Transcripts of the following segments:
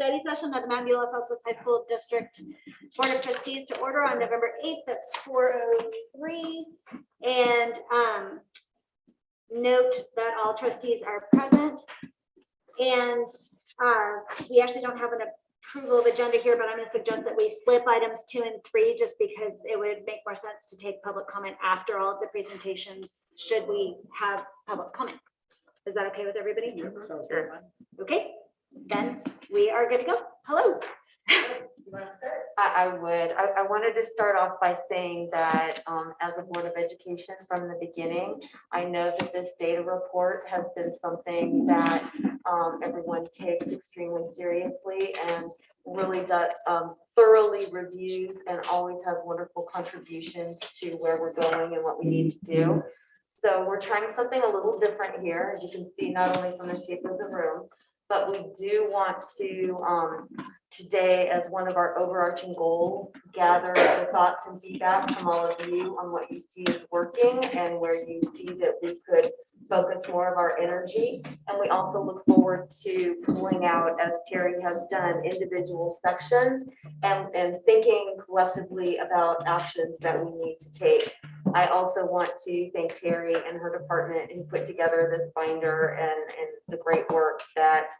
study session of the Mountain View Los Altos High School District Board of Trustees to order on November 8th at 4:03. And note that all trustees are present. And we actually don't have an approval of agenda here, but I'm going to suggest that we flip items 2 and 3 just because it would make more sense to take public comment after all of the presentations should we have public comment. Is that okay with everybody? Sure. Okay, then we are good to go. Hello. I would. I wanted to start off by saying that as a Board of Education from the beginning, I know that this data report has been something that everyone takes extremely seriously and really does thoroughly reviews and always has wonderful contributions to where we're going and what we need to do. So we're trying something a little different here, as you can see, not only from the shape of the room, but we do want to today, as one of our overarching goals, gather the thoughts and feedback from all of you on what you see is working and where you see that we could focus more of our energy. And we also look forward to pulling out, as Terry has done, individual sections and thinking collectively about actions that we need to take. I also want to thank Terry and her department who put together this binder and the great work that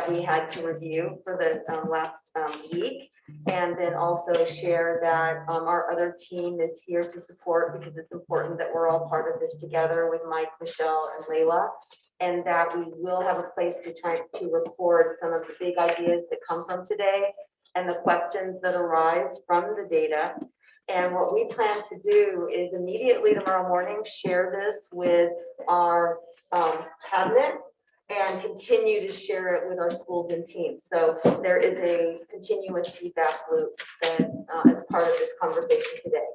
we had to review for the last week, and then also share that our other team is here to support, because it's important that we're all part of this together with Mike, Michelle, and Layla, and that we will have a place to try to record some of the big ideas that come from today and the questions that arise from the data. And what we plan to do is immediately tomorrow morning share this with our cabinet and continue to share it with our schools and teams. So there is a continuous feedback loop that is part of this conversation today.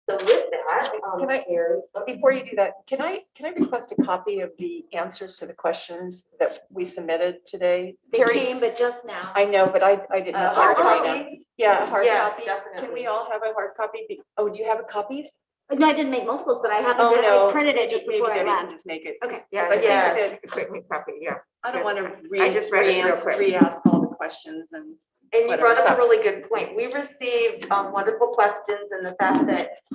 So with that, Terry, Before you do that, can I request a copy of the answers to the questions that we submitted today? They Terry, came, but just now. I know, but I didn't have a hard copy. Yeah, a hard Yes, copy. definitely. Can we all have a hard copy? Oh, do you have a copies? No, I didn't make multiples, but I happened to, I printed it just maybe before I Debbie can left. just make it. Okay. Yeah, I think Yeah. that A quick copy, yeah. I don't want to I just read it real quick. re-ask all the questions and. and you brought Whatever. up a really good point. We received wonderful questions, and the fact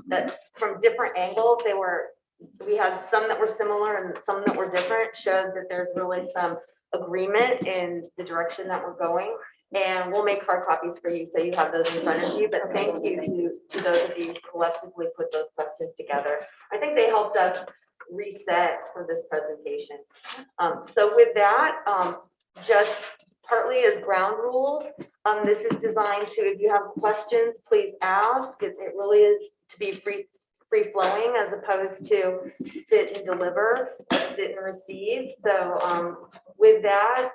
that from different angles, we had some that were similar and some that were different, showed that there's really some agreement in the direction that we're going. And we'll make hard copies for you so you have those in front of you. But thank you to those of you who collectively put those questions together. I think they helped us reset for this presentation. So with that, just partly as ground rules, this is designed to, if you have questions, please ask. It really is to be free flowing as opposed to sit and deliver, sit and receive. So with that,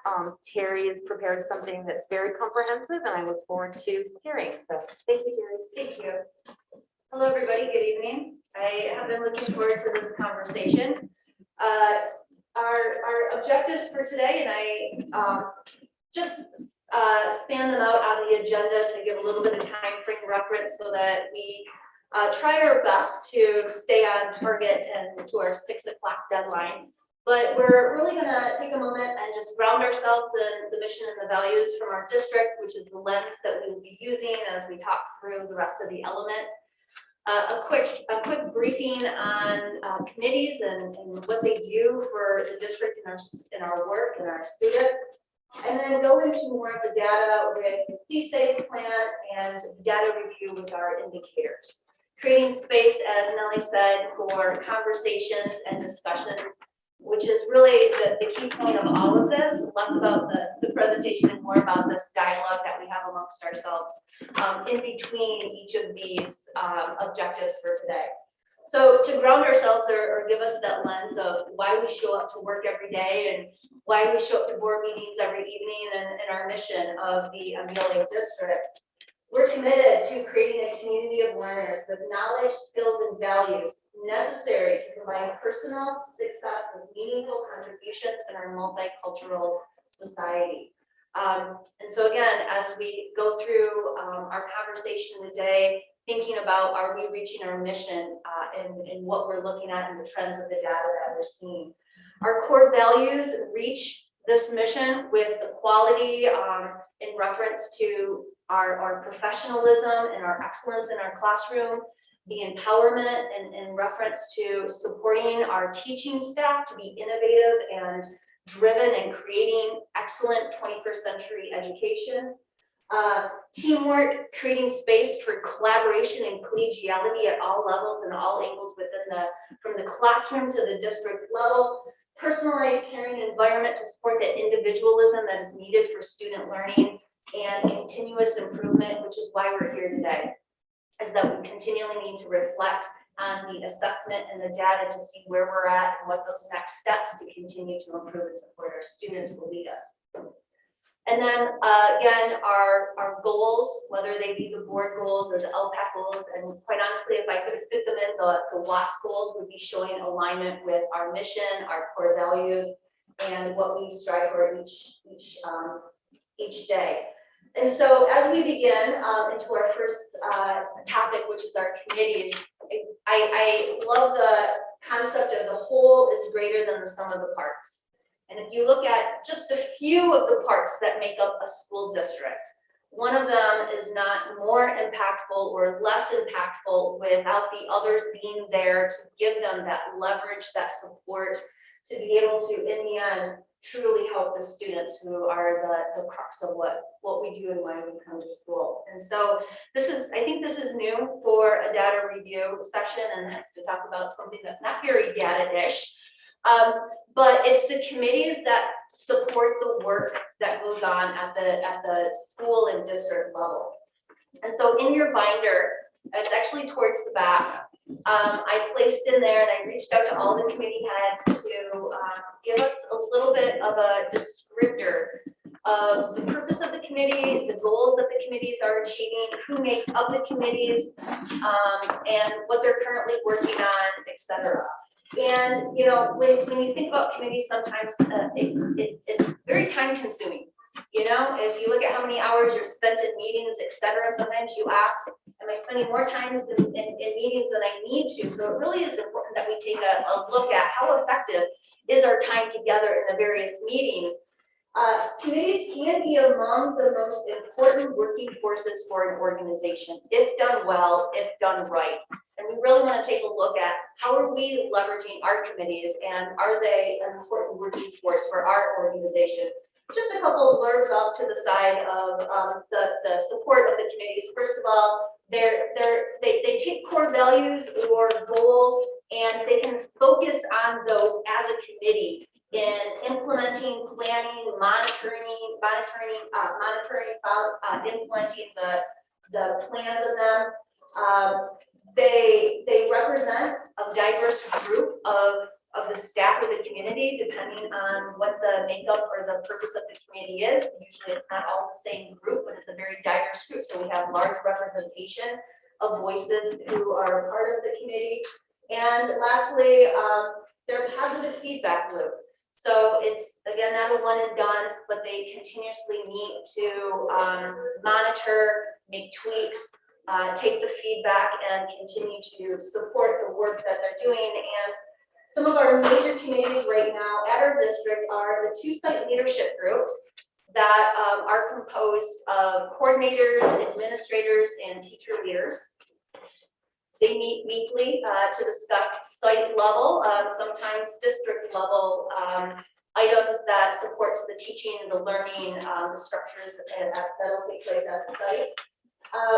Terry has prepared something that's very comprehensive, and I look forward to hearing. So thank you, Terry. Thank you. Hello, everybody. Good evening. I have been looking forward to this conversation. Our objectives for today, and I just span them out on the agenda to give a little bit of time frame reference so that we try our best to stay on target and to our 6 o'clock deadline. But we're really going to take a moment and just ground ourselves in the mission and the values from our district, which is the lens that we will be using as we talk through the rest of the elements. A quick briefing on committees and what they do for the district in our work and our students. And then go into more of the data with the C-SAVES plan and data review with our indicators. Creating space, as Nellie said, for conversations and discussions, which is really the key point of all of this, less about the presentation and more about this dialogue that we have amongst ourselves in between each of these objectives for today. So to ground ourselves or give us that lens of why we show up to work every day and why we show up to board meetings every evening and our mission of the Amelia District, we're committed to creating a community of learners with knowledge, skills, and values necessary to combine personal success with meaningful contributions in our multicultural society. And so again, as we go through our conversation today, thinking about, are we reaching our mission and what we're looking at and the trends of the data that we're seeing. Our core values reach this mission with the quality in reference to our professionalism and our excellence in our classroom, the empowerment and in reference to supporting our teaching staff to be innovative and driven and creating excellent 21st century education. Teamwork, creating space for collaboration and collegiality at all levels and all angles from the classroom to the district level. Personalized, caring environment to support the individualism that is needed for student learning, and continuous improvement, which is why we're here today, is that we continually need to reflect on the assessment and the data to see where we're at and what those next steps to continue to improve and support our students will lead us. And then again, our goals, whether they be the board goals or the LPAC goals, and quite honestly, if I could fit them in, the WASC goals would be showing alignment with our mission, our core values, and what we strive for each day. And so as we begin into our first topic, which is our committees, I love the concept of the whole is greater than the sum of the parts. And if you look at just a few of the parts that make up a school district, one of them is not more impactful or less impactful without the others being there to give them that leverage, that support, to be able to, in the end, truly help the students who are the crux of what we do and why we come to school. And so I think this is new for a data review session, and that's to talk about something that's not very data-ish. But it's the committees that support the work that goes on at the school and district level. And so in your binder, it's actually towards the back. I placed in there and I reached out to all the committee heads to give us a little bit of a descriptor of the purpose of the committee, the goals that the committees are achieving, who makes up the committees, and what they're currently working on, etc. And when you think about committees, sometimes it's very time consuming. If you look at how many hours you're spent in meetings, etc., sometimes you ask, am I spending more time in meetings than I need to? So it really is important that we take a look at how effective is our time together in the various meetings. Committees can be among the most important working forces for an organization, if done well, if done right. And we really want to take a look at how are we leveraging our committees, and are they an important working force for our organization? Just a couple of blurbs off to the side of the support of the committees. First of all, they take core values or goals, and they can focus on those as a committee in implementing, planning, monitoring, implementing the plans of them. They represent a diverse group of the staff or the community, depending on what the makeup or the purpose of the committee is. Usually it's not all the same group, but it's a very diverse group. So we have large representation of voices who are part of the committee. And lastly, their positive feedback loop. So it's, again, not a one and done, but they continuously meet to monitor, make tweaks, take the feedback, and continue to support the work that they're doing. And some of our major committees right now at our district are the 2 site leadership groups that are composed of coordinators, administrators, and teacher leaders. They meet weekly to discuss site level, sometimes district level items that supports the teaching and the learning, the structures that'll take place at the site.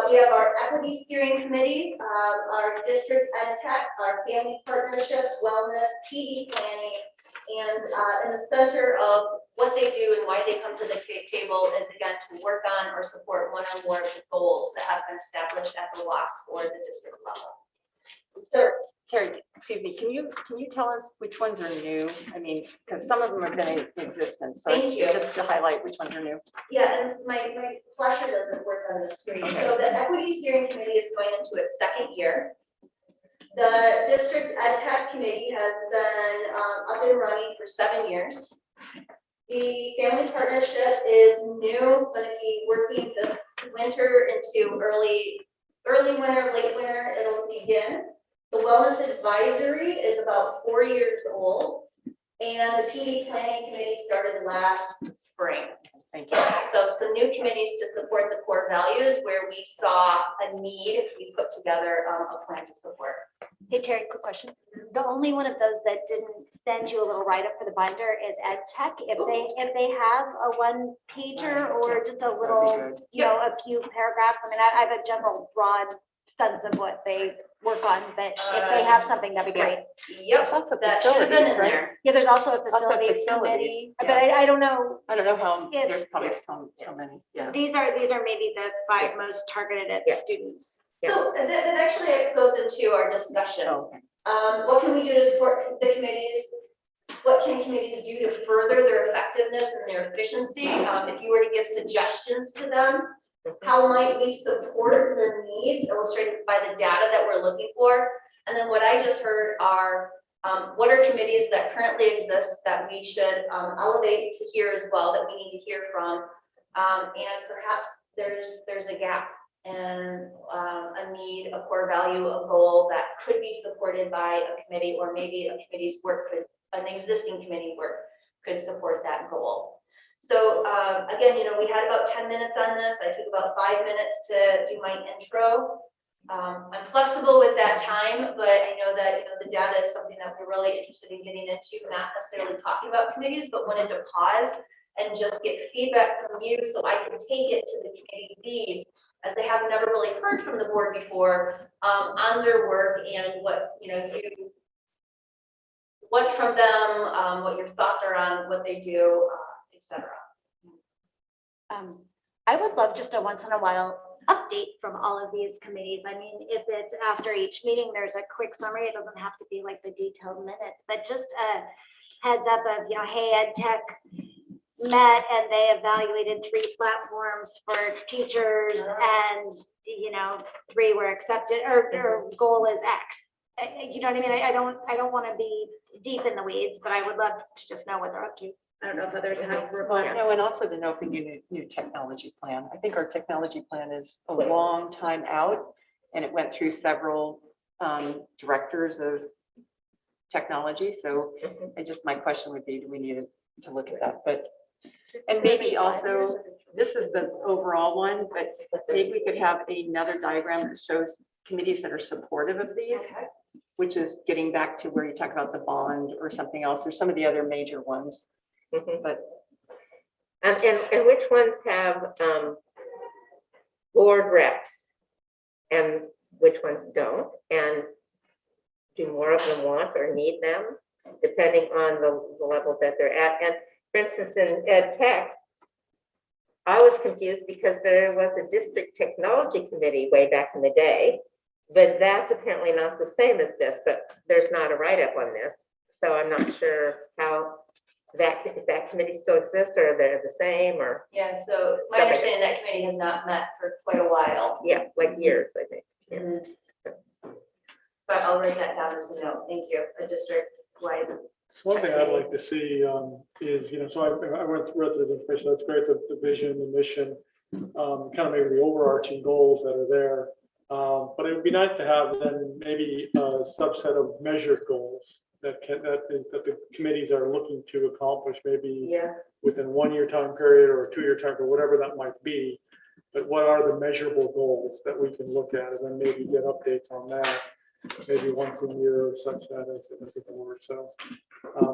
We have our equity steering committee, our district ed tech, our family partnership, wellness, PD planning, and in the center of what they do and why they come to the table is, again, to work on or support one or more of the goals that have been established at the WASC or the district level. So, Carrie, excuse me, can you tell us which ones are new? I mean, because some of them have been in existence. So Thank you. Just to highlight which ones are new. Yeah, and my flasher doesn't work on the screen. Okay. So the equity steering committee is going into its 2nd year. The district ed tech committee has been up and running for 7 years. The family partnership is new, going to be working this winter into early winter, late winter, it'll begin. The wellness advisory is about 4 years old. And the PD planning committee started last spring. Thank you. So some new committees to support the core values where we saw a need, we put together a plan to support. Hey Terry, quick question. The only one of those that didn't send you a little write-up for the binder is Ed Tech. If they have a one pager or just a little, you know, a few paragraphs. I mean, I have a general broad sense of what they work on, but if they have something, that'd be great. Yep, It's also that should have been facilities, in right? there. Yeah, there's also a Also facilities facilities, committee, but I don't know. I don't know how, Yeah. there's probably so many, yeah. These are maybe the 5 most targeted at Yeah. students. So that actually goes into our discussion. Oh, What can we do to support the committees? What can committees do to further their effectiveness and their efficiency? If you were to give suggestions to them, how might we support their needs illustrated by the data that we're looking for? And then what I just heard are, what are committees that currently exist that we should elevate to here as well, that we need to hear from? And perhaps there's a gap and a need, a core value, a goal that could be supported by a committee, or maybe a committee's work could, an existing committee work could support that goal. So again, you know, we had about 10 minutes on this. I took about 5 minutes to do my intro. I'm flexible with that time, but I know that, you know, the data is something that we're really interested in getting into, not necessarily talking about committees, but wanted to pause and just get feedback from you so I can take it to the committee leads, as they have never really heard from the board before on their work and what, you know, you want from them, what your thoughts are on what they do, etc. I would love just a once in a while update from all of these committees. I mean, if it's after each meeting, there's a quick summary. It doesn't have to be like the detailed minutes, but just a heads up of, you know, hey, Ed Tech met and they evaluated 3 platforms for teachers and, you know, 3 were accepted, or goal is X. You know what I mean? I don't want to be deep in the weeds, but I would love to just know what they're up to. I don't know if others have remarks. No, and also to know if we need a new technology plan. I think our technology plan is a long time out, and it went through several directors of technology. So my question would be, do we need to look at that? But, and maybe also, this is the overall one, but maybe we could have another diagram that shows committees that are supportive of these, which is getting back to where you talk about the bond or something else, or some of the other major ones. But and which ones have board reps and which ones don't, and do more of them want or need them, depending on the level that they're at. And for instance, in Ed Tech, I was confused because there was a district technology committee way back in the day, but that's apparently not the same as this, but there's not a write-up on this. So I'm not sure how if that committee still exists, or they're the same, or Yeah, so my understanding, that committee has not met for quite a while. yeah, like years, I think. Yeah. But I'll write that down as a note. Thank you. A district-wide. So one thing I'd like to see is, you know, so I went through the information. That's great, the vision, the mission, kind of maybe the overarching goals that are there. But it would be nice to have then maybe a subset of measured goals that the committees are looking to accomplish, maybe within 1 year time period or a 2 year time period, whatever that might be. But what are the measurable goals that we can look at, and then maybe get updates on that, maybe once a year or such that as a board. So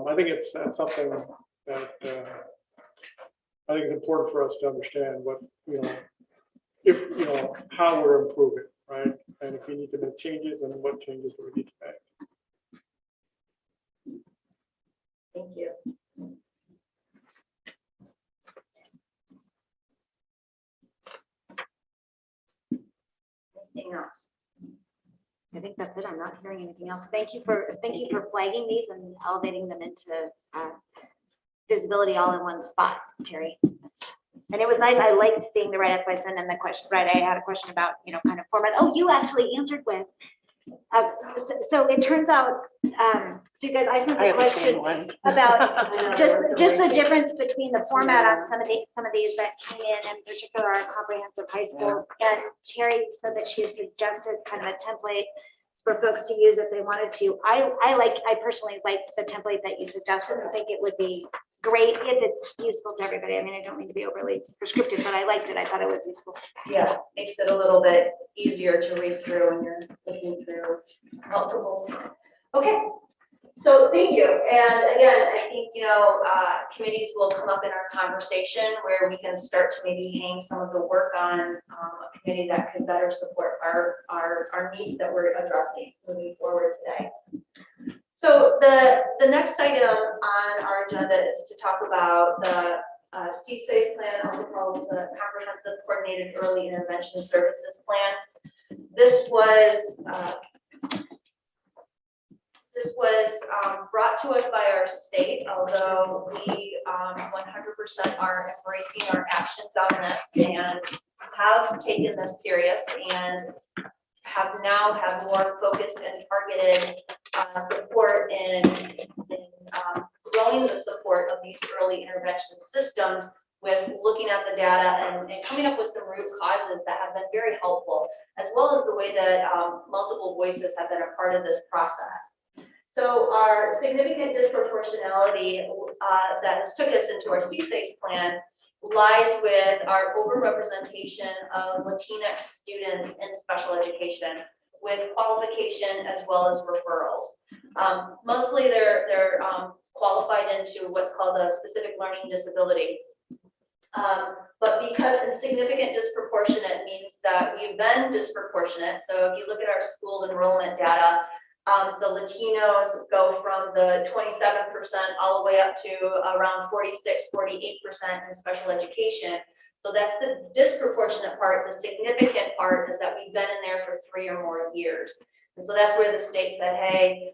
I think it's something that I think it's important for us to understand what, you know, if, you know, how we're improving, right? And if we need to make changes, and what changes do we need to make. Thank you. Anything else? I think that's it. I'm not hearing anything else. Thank you for flagging these and elevating them into visibility all in one spot, Terry. And it was nice. I liked seeing the write-ups. I sent in the question, right? I had a question about, you know, kind of format. Oh, you actually answered with. So it turns out, so you guys, I sent the question about just the difference between the format on some of these that came in particular our comprehensive high school. And Terry said that she had suggested kind of a template for folks to use if they wanted to. I personally like the template that you suggested. I think it would be great if it's useful to everybody. I mean, I don't mean to be overly prescriptive, but I liked it. I thought it was useful. Yeah, makes it a little bit easier to read through when you're looking through multiples. Okay, so thank you. And again, I think, committees will come up in our conversation where we can start to maybe hang some of the work on a committee that could better support our needs that we're addressing moving forward today. So the next item on our agenda is to talk about the CSACE plan, also called the Comprehensive Coordinated Early Intervention Services Plan. This was brought to us by our state, although we 100% are embracing our actions on this and have taken this serious and have now had more focused and targeted support in growing the support of these early intervention systems with looking at the data and coming up with some root causes that have been very helpful, as well as the way that multiple voices have been a part of this process. So our significant disproportionality that has took us into our CSACE plan lies with our overrepresentation of Latinx students in special education with qualification as well as referrals. Mostly they're qualified into what's called a specific learning disability. But because insignificant disproportionate means that we've been disproportionate. So if you look at our school enrollment data, the Latinos go from the 27% all the way up to around 46-48% in special education. So that's the disproportionate part. The significant part is that we've been in there for 3 or more years. And so that's where the state said, hey,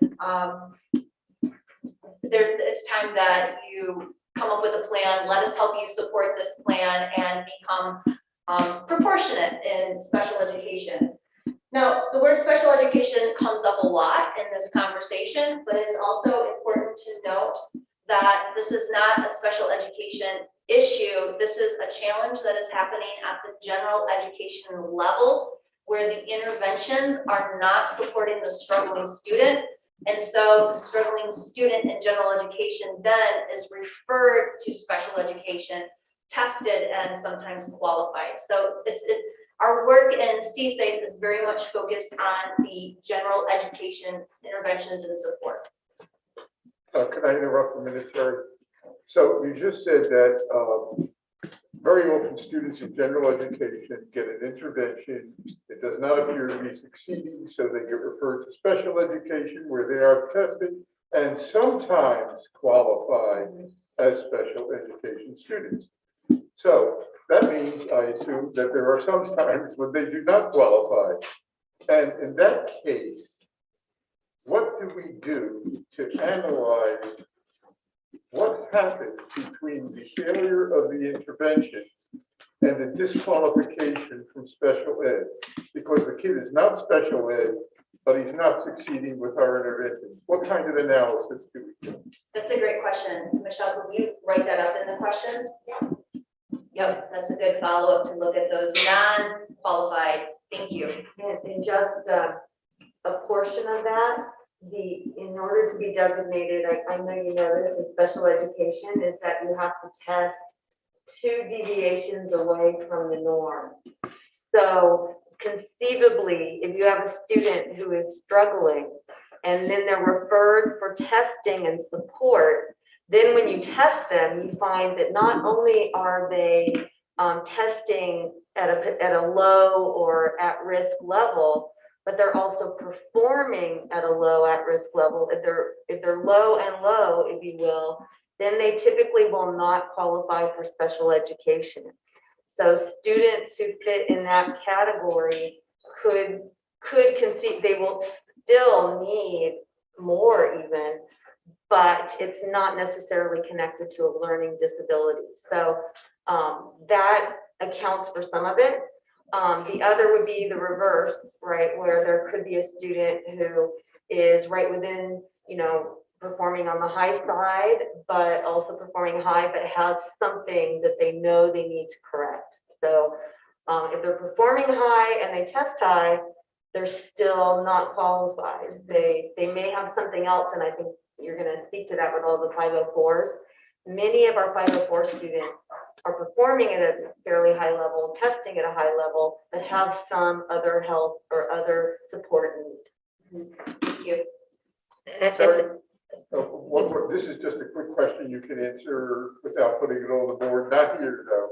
it's time that you come up with a plan. Let us help you support this plan and become proportionate in special education. Now, the word special education comes up a lot in this conversation, but it's also important to note that this is not a special education issue. This is a challenge that is happening at the general education level, where the interventions are not supporting the struggling student. And so the struggling student in general education then is referred to special education, tested, and sometimes qualified. So our work in CSACE is very much focused on the general education interventions and support. Can I interrupt a minute, Terry? So you just said that very often students in general education get an intervention. It does not appear to be succeeding, so they get referred to special education where they are tested and sometimes qualified as special education students. So that means, I assume, that there are some times when they do not qualify. And in that case, what do we do to analyze what happens between the failure of the intervention and the disqualification from special ed? Because the kid is not special ed, but he's not succeeding with our interventions. What kind of analysis do we do? That's a great question. Michelle, could you write that up in the questions? Yep, that's a good follow-up to look at those non-qualified. Thank you. And just a portion of that, in order to be designated, I know you know this in special education, is that you have to test 2 deviations away from the norm. So conceivably, if you have a student who is struggling and then they're referred for testing and support, then when you test them, you find that not only are they testing at a low or at-risk level, but they're also performing at a low at-risk level. If they're low and low, if you will, then they typically will not qualify for special education. So students who fit in that category could conceive, they will still need more even, but it's not necessarily connected to a learning disability. So that accounts for some of it. The other would be the reverse, right? Where there could be a student who is right within, performing on the high side, but also performing high, but has something that they know they need to correct. So if they're performing high and they test high, they're still not qualified. They may have something else, and I think you're gonna speak to that with all the 504s. Many of our 504 students are performing at a fairly high level, testing at a high level, but have some other health or other support need. Thank you. Sorry. This is just a quick question you can answer without putting it on the board, not here though.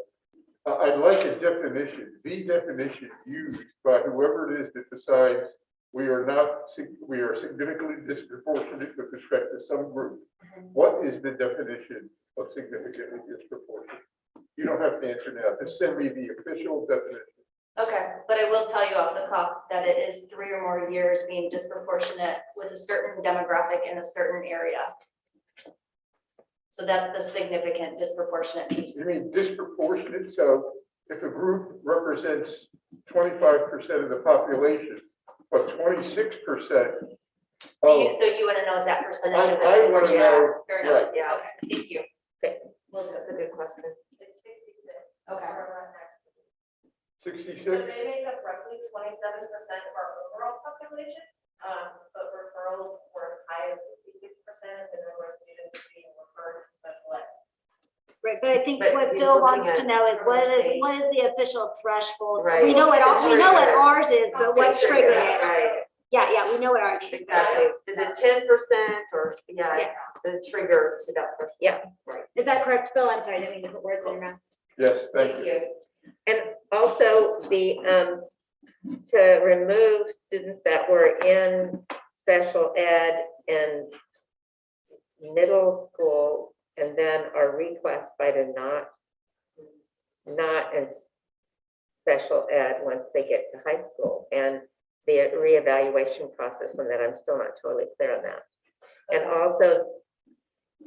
I'd like a definition, the definition used by whoever it is that decides we are significantly disproportionate with respect to some group. What is the definition of significantly disproportionate? You don't have to answer now. Just send me the official definition. Okay, but I will tell you off the cuff that it is 3 or more years being disproportionate with a certain demographic in a certain area. So that's the significant disproportionate piece. You mean disproportionate? So if a group represents 25% of the population, but 26%. So you want to know what that percentage is? I want to know, Fair enough. right. Yeah, Okay, thank you. well, that's a good question. Okay. 66? So they make up roughly 27% of our overall population, but referrals were as high as 66%, and the number of students being referred to special ed. Right, but I think But what he's Bill looking wants to at know is what state. is the official threshold? Right. We know what ours is, but what's triggering it? Right, Yeah, we know what ours is. exactly. Is it 10% or, yeah, the trigger to that person? Yeah. Right. Is that correct, Bill? I'm sorry, I didn't mean to put words in your mouth. Yes, thank you. And also to remove students that were in special ed and middle school and then are reclassified and not in special ed once they get to high school, and the reevaluation process on that, I'm still not totally clear on that. And also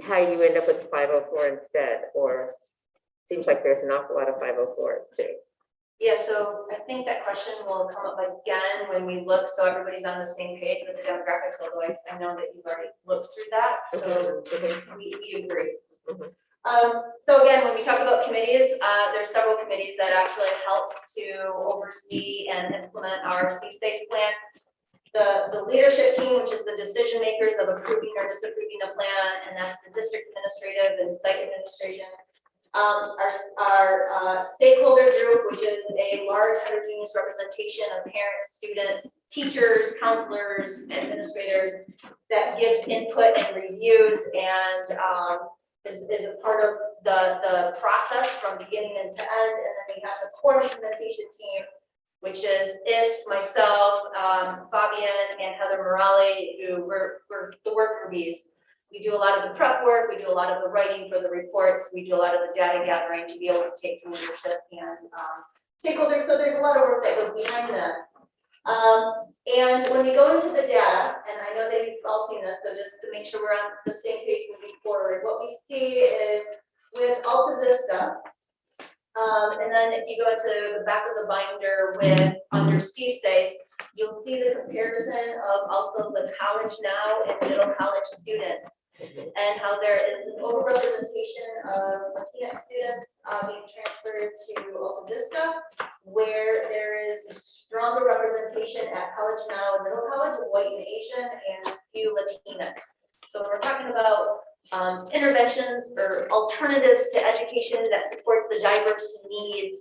how you end up with 504 instead, or seems like there's an awful lot of 504s too. Yeah, so I think that question will come up again when we look, so everybody's on the same page with the demographics, although I know that you've already looked through that, so we agree. Mhm. So again, when we talk about committees, there's several committees that actually helps to oversee and implement our CSACE plan. The leadership team, which is the decision makers of approving or disapproving the plan, and that's the district administrative and site administration. Our stakeholder group, which is a large heterogeneous representation of parents, students, teachers, counselors, administrators, that gives input and reviews and is a part of the process from beginning and to end. And then we have the core implementation team, which is IST, myself, Fabian, and Heather Morale, who we're the worker bees. We do a lot of the prep work, we do a lot of the writing for the reports, we do a lot of the data gathering to be able to take to leadership and stakeholders. So there's a lot of work that goes behind this. And when we go into the data, and I know that you've all seen this, so just to make sure we're on the same page moving forward, what we see is with Alta Vista, and then if you go to the back of the binder with under CSACE, you'll see the comparison of also the college now and middle college students, and how there is an overrepresentation of Latinx students being transferred to Alta Vista, where there is stronger representation at college now and middle college of white and Asian and few Latinx. So we're talking about interventions or alternatives to education that supports the diverse needs.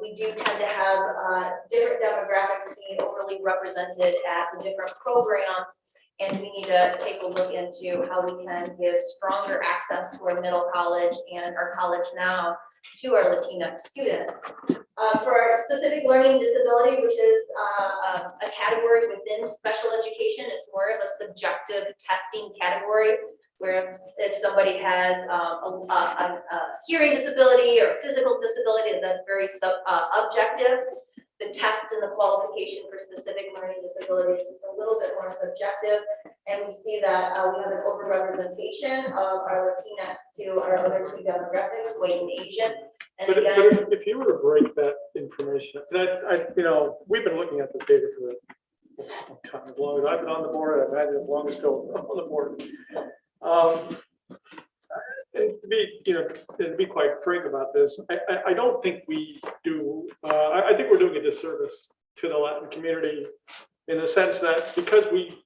We do tend to have different demographics being overly represented at the different programs, and we need to take a look into how we can give stronger access to our middle college and our college now to our Latinx students. For our specific learning disability, which is a category within special education, it's more of a subjective testing category, where if somebody has a hearing disability or physical disability, that's very objective. The tests and the qualification for specific learning disabilities is a little bit more subjective, and we see that we have an overrepresentation of our Latinx to our other two demographics, white and Asian. And But again, if you were to break that information, and we've been looking at this data for a long time, as long as I've been on the board, I've had it as long as Phil's been on the board. And to be quite frank about this, I don't think we do. I think we're doing a disservice to the Latin community in the sense that because we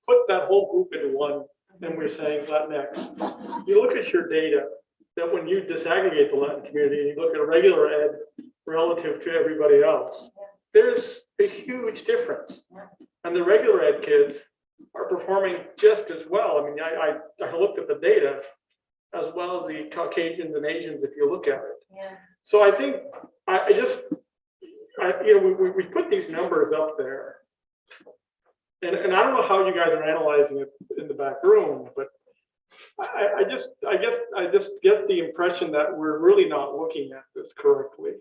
put that whole group into one and we're saying Latinx, you look at your data that when you disaggregate the Latin community, and you look at regular ed relative to everybody else, there's a huge difference. And the regular ed kids are performing just as well. I mean, I looked at the data as well as the Caucasians and Asians, if you look at it. Yeah. So I think, you know, we put these numbers up there. And I don't know how you guys are analyzing it in the back room, but I just get the impression that we're really not looking at this correctly.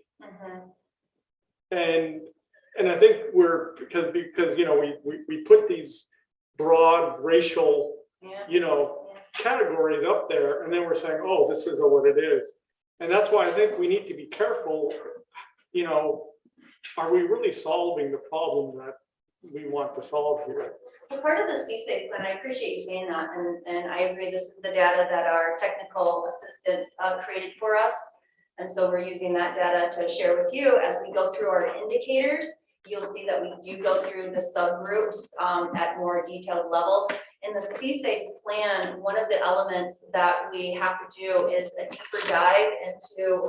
And I think we're, because you know, we put these broad racial, you know, categories up there, and then we're saying, oh, this is what it is. And that's why I think we need to be careful, you know, are we really solving the problem that we want to solve here? So part of the CSAID plan, I appreciate you saying that, and I agree, this is the data that our technical assistants created for us. And so we're using that data to share with you as we go through our indicators. You'll see that we do go through the subgroups at more detailed level. In the CSAID plan, one of the elements that we have to do is a deeper dive into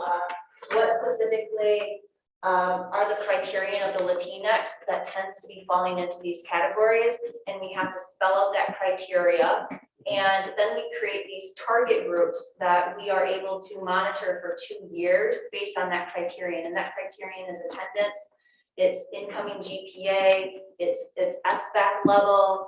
what specifically are the criterion of the Latinx that tends to be falling into these categories. And we have to spell out that criteria. And then we create these target groups that we are able to monitor for 2 years based on that criterion. And that criterion is attendance, it's incoming GPA, it's SBAC level,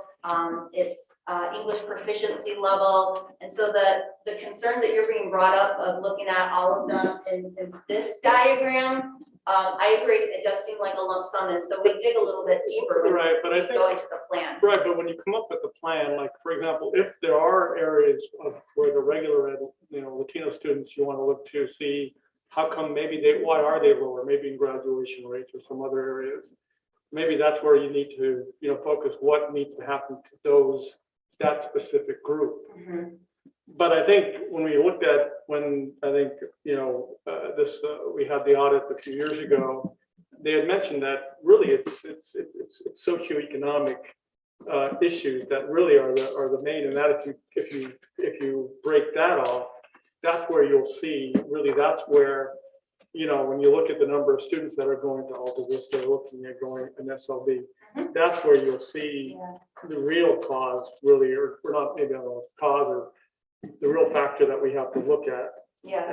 it's English proficiency level. And so the concerns that you're being brought up of looking at all of them in this diagram, I agree, it does seem like a lump sum, and so we dig a little bit deeper when Right, but I we think, go into the plan. right, but when you come up with the plan, like, for example, if there are areas of where the regular ed, you know, Latino students, you want to look to see how come maybe why are they lower, maybe in graduation rates or some other areas. Maybe that's where you need to, you know, focus what needs to happen to that specific group. But I think when we looked at, you know, we had the audit a few years ago, they had mentioned that really it's socioeconomic issues that really are the main, and that if you break that off, that's where you'll see, really, that's where, you know, when you look at the number of students that are going to Alta Vista, looking at going an SLB, that's where you'll see the real cause, really, or not, maybe I don't know, cause or the real factor that we have to look at,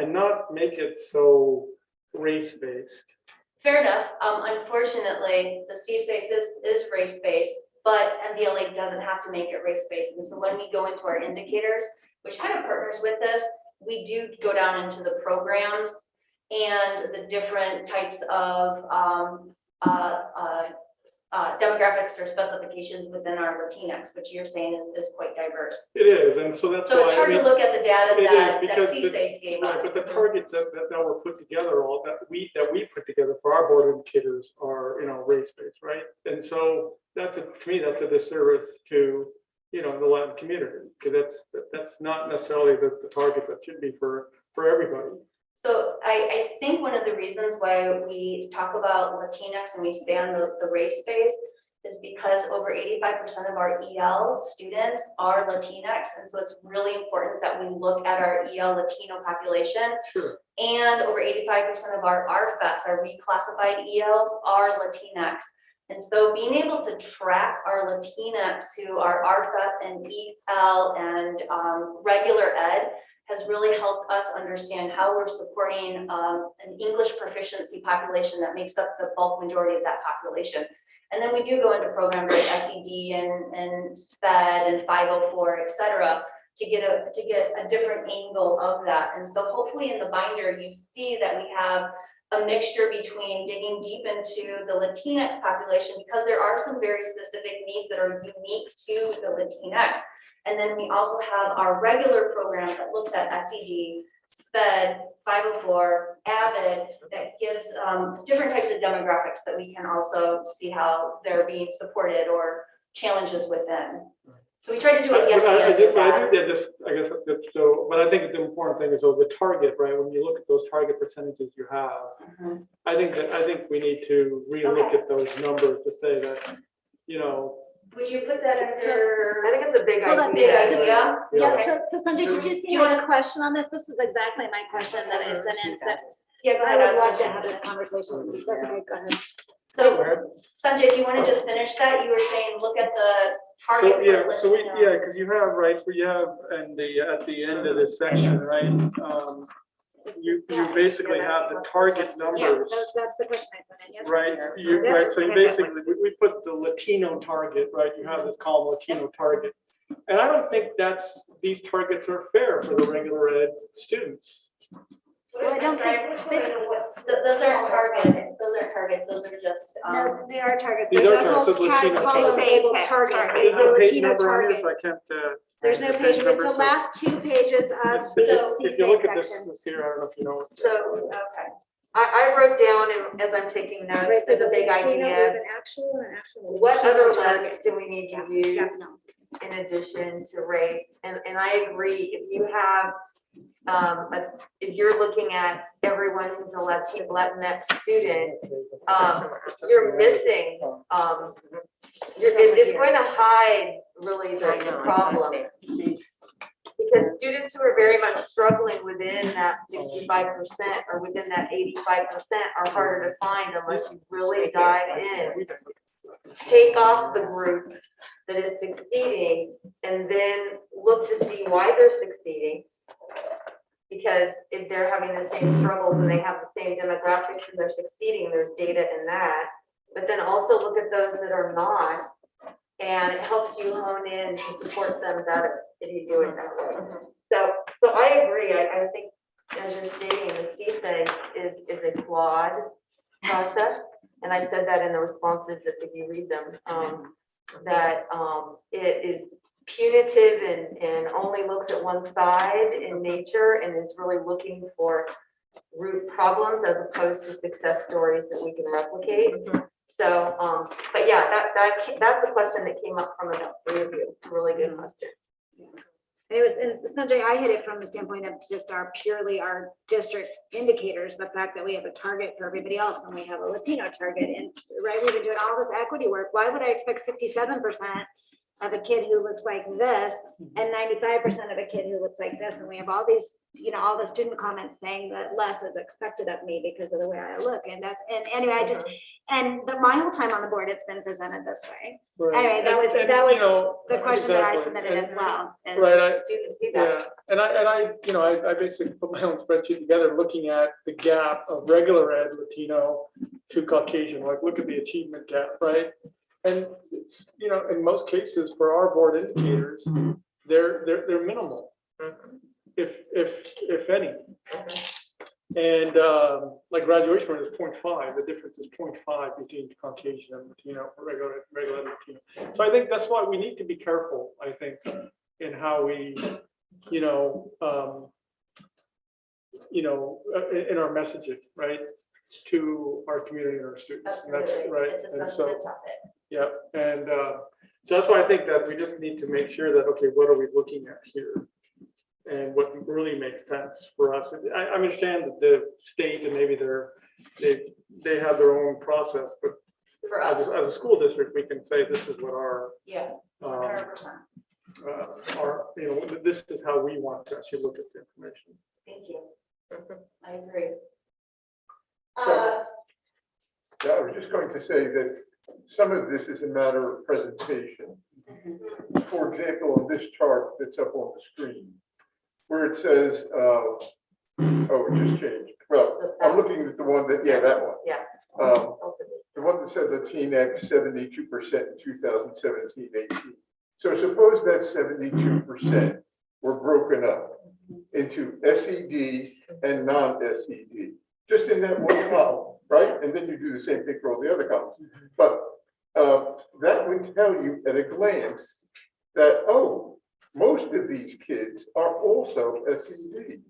and not make it so race-based. Fair enough. Unfortunately, the CSAIS is race-based, but MDLA doesn't have to make it race-based. And so when we go into our indicators, which kind of partners with this, we do go down into the programs and the different types of demographics or specifications within our Latinx, which you're saying is quite diverse. It is, and so that's So why it's hard to look at the data that CSAIS gave right, us. but the targets that were put together, all that we put together for our board indicators are, you know, race-based, right? And so to me, that's a disservice to, you know, the Latin community, because that's not necessarily the target that should be for everybody. So I think one of the reasons why we talk about Latinx and we stay on the race space is because over 85% of our EL students are Latinx. And so it's really important that we look at our EL Latino population. Sure. And over 85% of our RFETs, our reclassified ELs, are Latinx. And so being able to track our Latinx who are RFET and EL and regular ed has really helped us understand how we're supporting an English proficiency population that makes up the bulk majority of that population. And then we do go into programs like SED and SPED and 504, et cetera, to get a different angle of that. And so hopefully in the binder, you see that we have a mixture between digging deep into the Latinx population, because there are some very specific needs that are unique to the Latinx. And then we also have our regular programs that looks at SED, SPED, 504, Avid, that gives different types of demographics that we can also see how they're being supported or challenges within. So we try to do it. Yes, I think that just, I guess, so, but I think the important thing is the target, right? When you look at those target percentages you have, I I think we need to relook at those numbers to say that, you know, Would you put that under? I think it's a big Hold on, Big idea. idea? Yeah, so Sanjay, did you see my question on this? This is exactly my question that I sent in, so Yeah, go I ahead. would love to Sanjay. have this conversation. That's okay, go ahead. So Sanjay, if you want to just finish that, you were saying, look at the target. so, yeah, for so we, Latino. yeah, because you have, right, so you have, and at the end of this section, right, you basically have the target Yeah, numbers. that's the question I sent in, yes. Right, right, so you basically, we put the Latino target, right, you have this column Latino target. And I don't think these targets are fair for the regular ed students. Well, I don't think, Those aren't targets, those are just, no, they are targets. These There's are a whole targets, cat Latino column targets. labeled targets. There's no page Latino number on this, target. I can't. There's no page, it's the last 2 pages of the If you look at this section. here, I don't know if you know. So okay. I wrote down, and as I'm taking Right, notes, so it's a big Latino idea. with an actual. What other Latino target. lens do we need to Yeah, use no. in addition to race? And I agree, if you have, if you're looking at everyone who's a Latinx student, you're missing, it's going to hide really the problem. Because students who are very much struggling within that 65% or within that 85% are harder to find unless you really dive in. Take off the group that is succeeding and then look to see why they're succeeding. Because if they're having the same struggles and they have the same demographics and they're succeeding, there's data in that. But then also look at those that are not, and it helps you hone in to support them better if you do it that way. So I agree. I think, as you're stating, the CSA is a flawed process. And I said that in the responses, that if you read them, that it is punitive and only looks at one side in nature and is really looking for root problems as opposed to success stories that we can replicate. So, but yeah, that's a question that came up from about 3 of you. It's a really good question. It was, and Sanjay, I hit it from the standpoint of just purely our district indicators, the fact that we have a target for everybody else and we have a Latino target, and right, we've been doing all this equity work. Why would I expect 67% of a kid who looks like this and 95% of a kid who looks like this? And we have all these, all the student comments saying that less is expected of me because of the way I look. And anyway, my whole time on the board, it's been presented this way. Anyway, that was the question that I submitted as well. And Right, Students see yeah, that. and I basically put my own spreadsheet together, looking at the gap of regular ed Latino to Caucasian, like look at the achievement gap, right? And it's, in most cases for our board indicators, they're minimal, if any. And like graduation rate is 0.5, the difference is 0.5 between Caucasian and Latino, regular Latino. So I think that's why we need to be careful, I think, in how we, in our messaging, right, to our community and our students. And that's right. It's a And sensitive so, topic. yeah, and so that's why I think that we just need to make sure that, okay, what are we looking at here? And what really makes sense for us. I understand that the state and maybe they have their own process, but For us, as a school district, we can say this is what our, yeah, 100%. this is how we want to actually look at the information. Thank you. I agree. Yeah, I was just going to say that some of this is a matter of presentation. For example, on this chart that's up on the screen, where it says, oh, it just changed. Well, I'm looking at the one that, that one. Yeah. The one that said Latinx 72% in 2017-18. So suppose that 72% were broken up into SED and non-SED, just in that one column, right? And then you do the same thing for all the other columns. But that would tell you at a glance that, oh, most of these kids are also SED.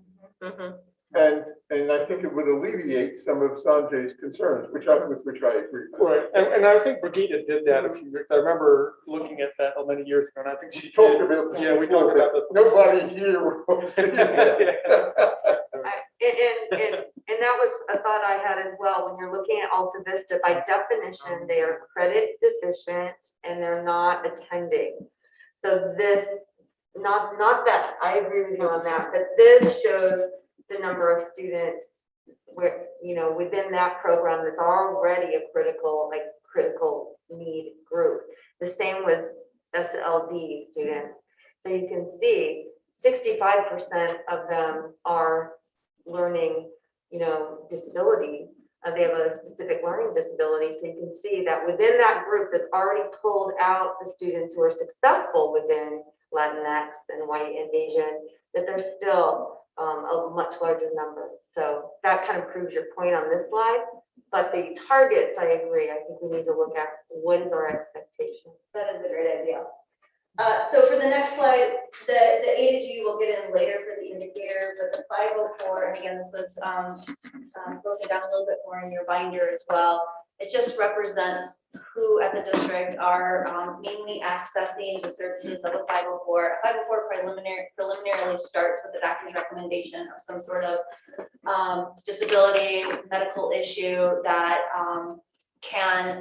And I think it would alleviate some of Sanjay's concerns, with which I agree. Right, and I think Brigitte did that a few years, I remember looking at that many years ago, and I think she Talked did. about this Yeah, we before, talked about but this. nobody here was thinking that. And that was a thought I had as well. When you're looking at Alta Vista, by definition, they are credit deficient and they're not attending. So this, not that, I agree with you on that, but this shows the number of students where, within that program that's already a critical need group. The same with SLD students. So you can see 65% of them are learning, disability. They have a specific learning disability. So you can see that within that group that's already pulled out the students who are successful within Latinx and white and Asian, that there's still a much larger number. So that kind of proves your point on this slide. But the targets, I agree. I think we need to look at what is our expectation. That is a great idea. So for the next slide, the A to G will get in later for the indicator, but the 504, and again, this was broken down a little bit more in your binder as well. It just represents who at the district are mainly accessing the services of a 504. A 504 preliminarily starts with the doctor's recommendation of some sort of disability, medical issue that can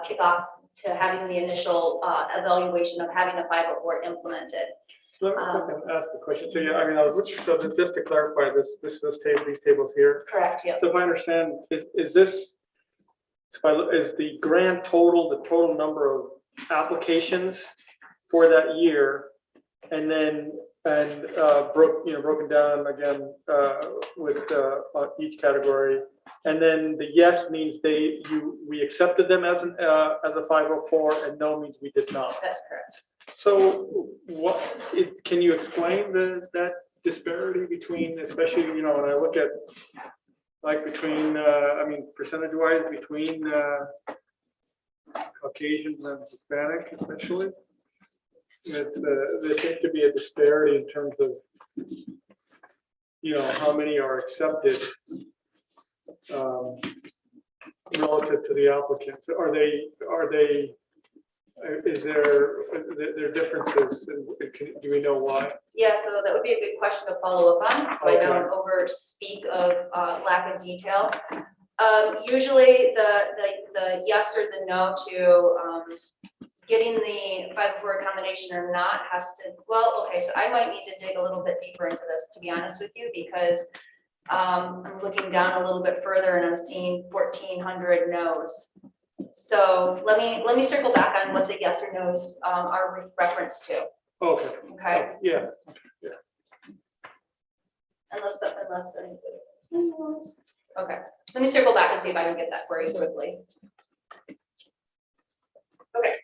kick off to having the initial evaluation of having a 504 implemented. So if I can ask the question, so yeah, I mean, I was, so just to clarify this table, these tables here. Correct, yeah. So if I understand, is the grand total, the total number of applications for that year, and then, broken down again, with each category. And then the yes means we accepted them as a 504, and no means we did not. That's correct. So can you explain that disparity between, especially, when I look at between, percentage wise between Caucasians and Hispanic especially? There seems to be a disparity in terms of, how many are accepted relative to the applicants. Is there differences? Do we know why? Yeah, so that would be a good question to follow up on, so I don't over speak of lack of detail. Usually the yes or the no to getting the 504 accommodation or not has to, so I might need to dig a little bit deeper into this, to be honest with you, because I'm looking down a little bit further and I'm seeing 1,400 no's. So let me circle back on what the yes or no's are referenced to. Okay. Okay. Yeah. Unless okay, let me circle back and see if I can get that for you quickly. Okay.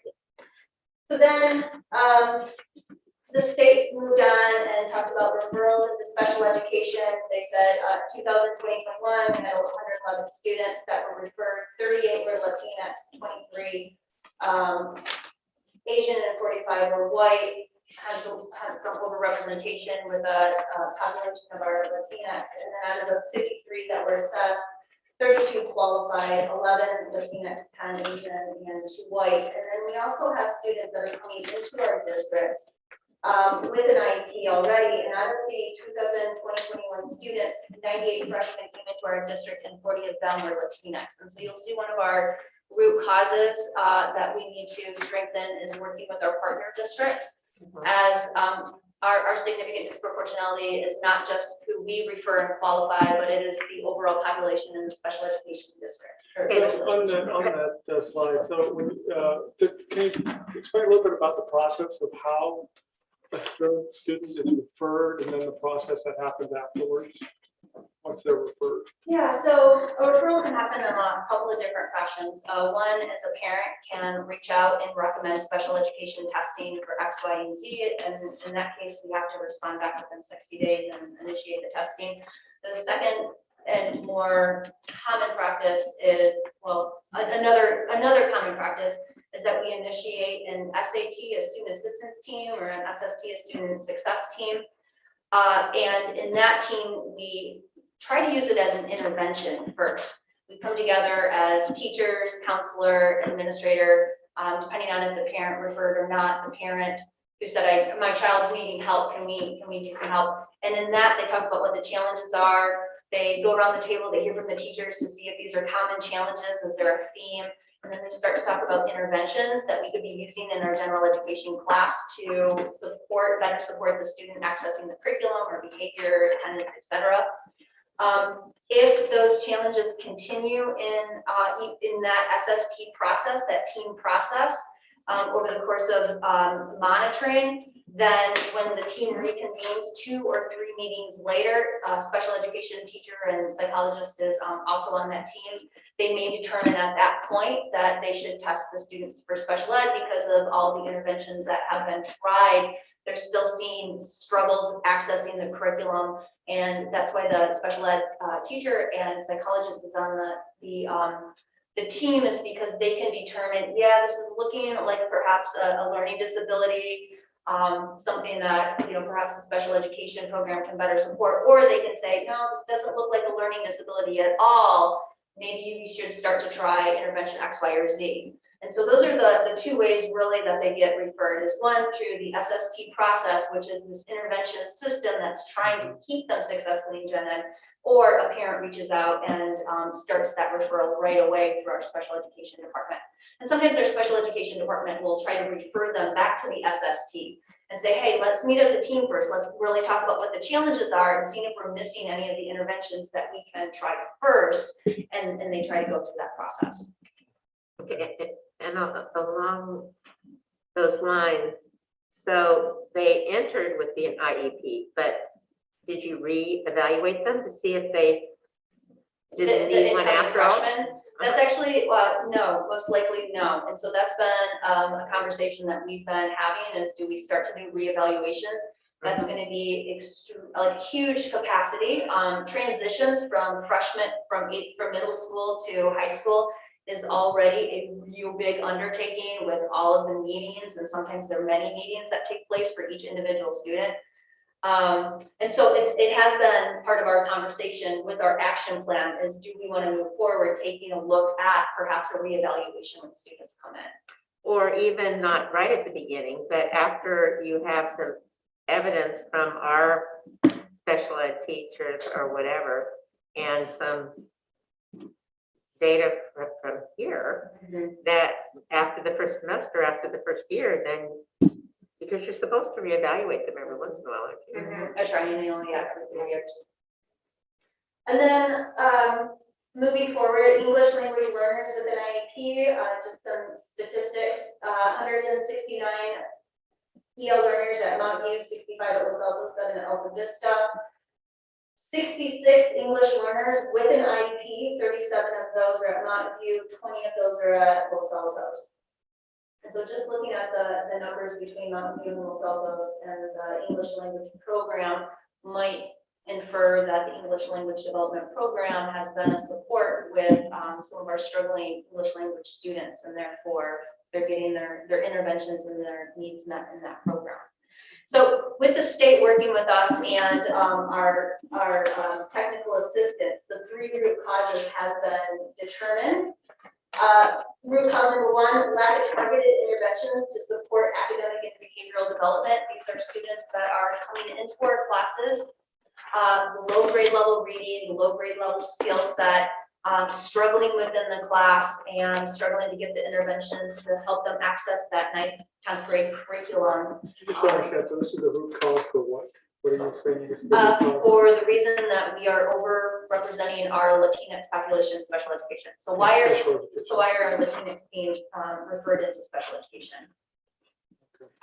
So then the state moved on and talked about referrals into special education. They said 2020-21, we had 111 students that were referred, 38 were Latinx, 23 Asian, and 45 were white. Had some overrepresentation with a population of our Latinx, and then out of those 53 that were assessed, 32 qualified, 11 Latinx, 10 Asian, and 2 white. And then we also have students that are coming into our district with an IEP already, and out of the 2020-21 students, 98 freshmen came into our district, and 40 of them were Latinx. And so you'll see one of our root causes that we need to strengthen is working with our partner districts. As our significant disproportionality is not just who we refer and qualify, but it is the overall population in the special education district. So on that slide, so can you explain a little bit about the process of how a student is referred and then the process that happens afterwards once they're referred? Yeah, so a referral can happen in a couple of different fashions. One is a parent can reach out and recommend special education testing for X, Y, and Z. And in that case, we have to respond back within 60 days and initiate the testing. The second and more common practice is, another common practice is that we initiate an SAT, a student assistance team, or an SST, a student success team. And in that team, we try to use it as an intervention first. We come together as teachers, counselor, administrator, depending on if the parent referred or not, the parent who said, my child's needing help, can we do some help? And in that, they talk about what the challenges are. They go around the table, they hear from the teachers to see if these are common challenges, is there a theme? And then they start to talk about interventions that we could be using in our general education class to better support the student accessing the curriculum or behavior, attendance, etc. If those challenges continue in that SST process, that team process, over the course of monitoring, then when the team reconvenes 2 or 3 meetings later, special education teacher and psychologist is also on that team. They may determine at that point that they should test the students for special ed because of all the interventions that have been tried. They're still seeing struggles accessing the curriculum, and that's why the special ed teacher and psychologist is on the team, is because they can determine, yeah, this is looking like perhaps a learning disability, something that, perhaps the special education program can better support, or they can say, no, this doesn't look like a learning disability at all. Maybe we should start to try intervention X, Y, or Z. And so those are the 2 ways really that they get referred, is one through the SST process, which is this intervention system that's trying to keep them successfully in gen ed, or a parent reaches out and starts that referral right away through our special education department. And sometimes our special education department will try to refer them back to the SST and say, hey, let's meet as a team first. Let's really talk about what the challenges are and see if we're missing any of the interventions that we can try first. And they try to go through that process. Okay, and along those lines, so they entered with the IEP, but did you re-evaluate them to see if they didn't need one after all? That's actually, no, most likely no. And so that's been a conversation that we've been having, is do we start to do reevaluations? That's going to be a huge capacity. Transitions from freshmen, from middle school to high school is already a real big undertaking with all of the meetings, and sometimes there are many meetings that take place for each individual student. And so it has been part of our conversation with our action plan, is do we want to move forward, taking a look at perhaps a reevaluation when students come in. Or even not right at the beginning, but after you have some evidence from our special ed teachers or whatever, and some data from here, that after the first semester, after the first year, then, because you're supposed to reevaluate them every once in a while, aren't you? A triennial, yeah, for 3 years. And then moving forward, English language learners with an IEP, just some statistics, 169 EL learners at Mountain View, 65 at Los Altos, 7 at Alta Vista. 66 English learners with an IEP, 37 of those are at Mountain View, 20 of those are at Los Altos. And so just looking at the numbers between Mountain View and Los Altos and the English language program might infer that the English language development program has been a support with some of our struggling English language students, and therefore they're getting their interventions and their needs met in that program. So with the state working with us and our technical assistance, the 3 root causes have been determined. Root cause number 1, lack of targeted interventions to support academic and behavioral development. These are students that are coming into our classes, low grade level reading, low grade level skill set, struggling within the class and struggling to get the interventions to help them access that 9th, 10th grade curriculum. Just understand, so this is the root cause for what? What are you saying? This is the root cause? For the reason that we are over-representing our Latinx population in special education. So why are Latinx being referred into special education?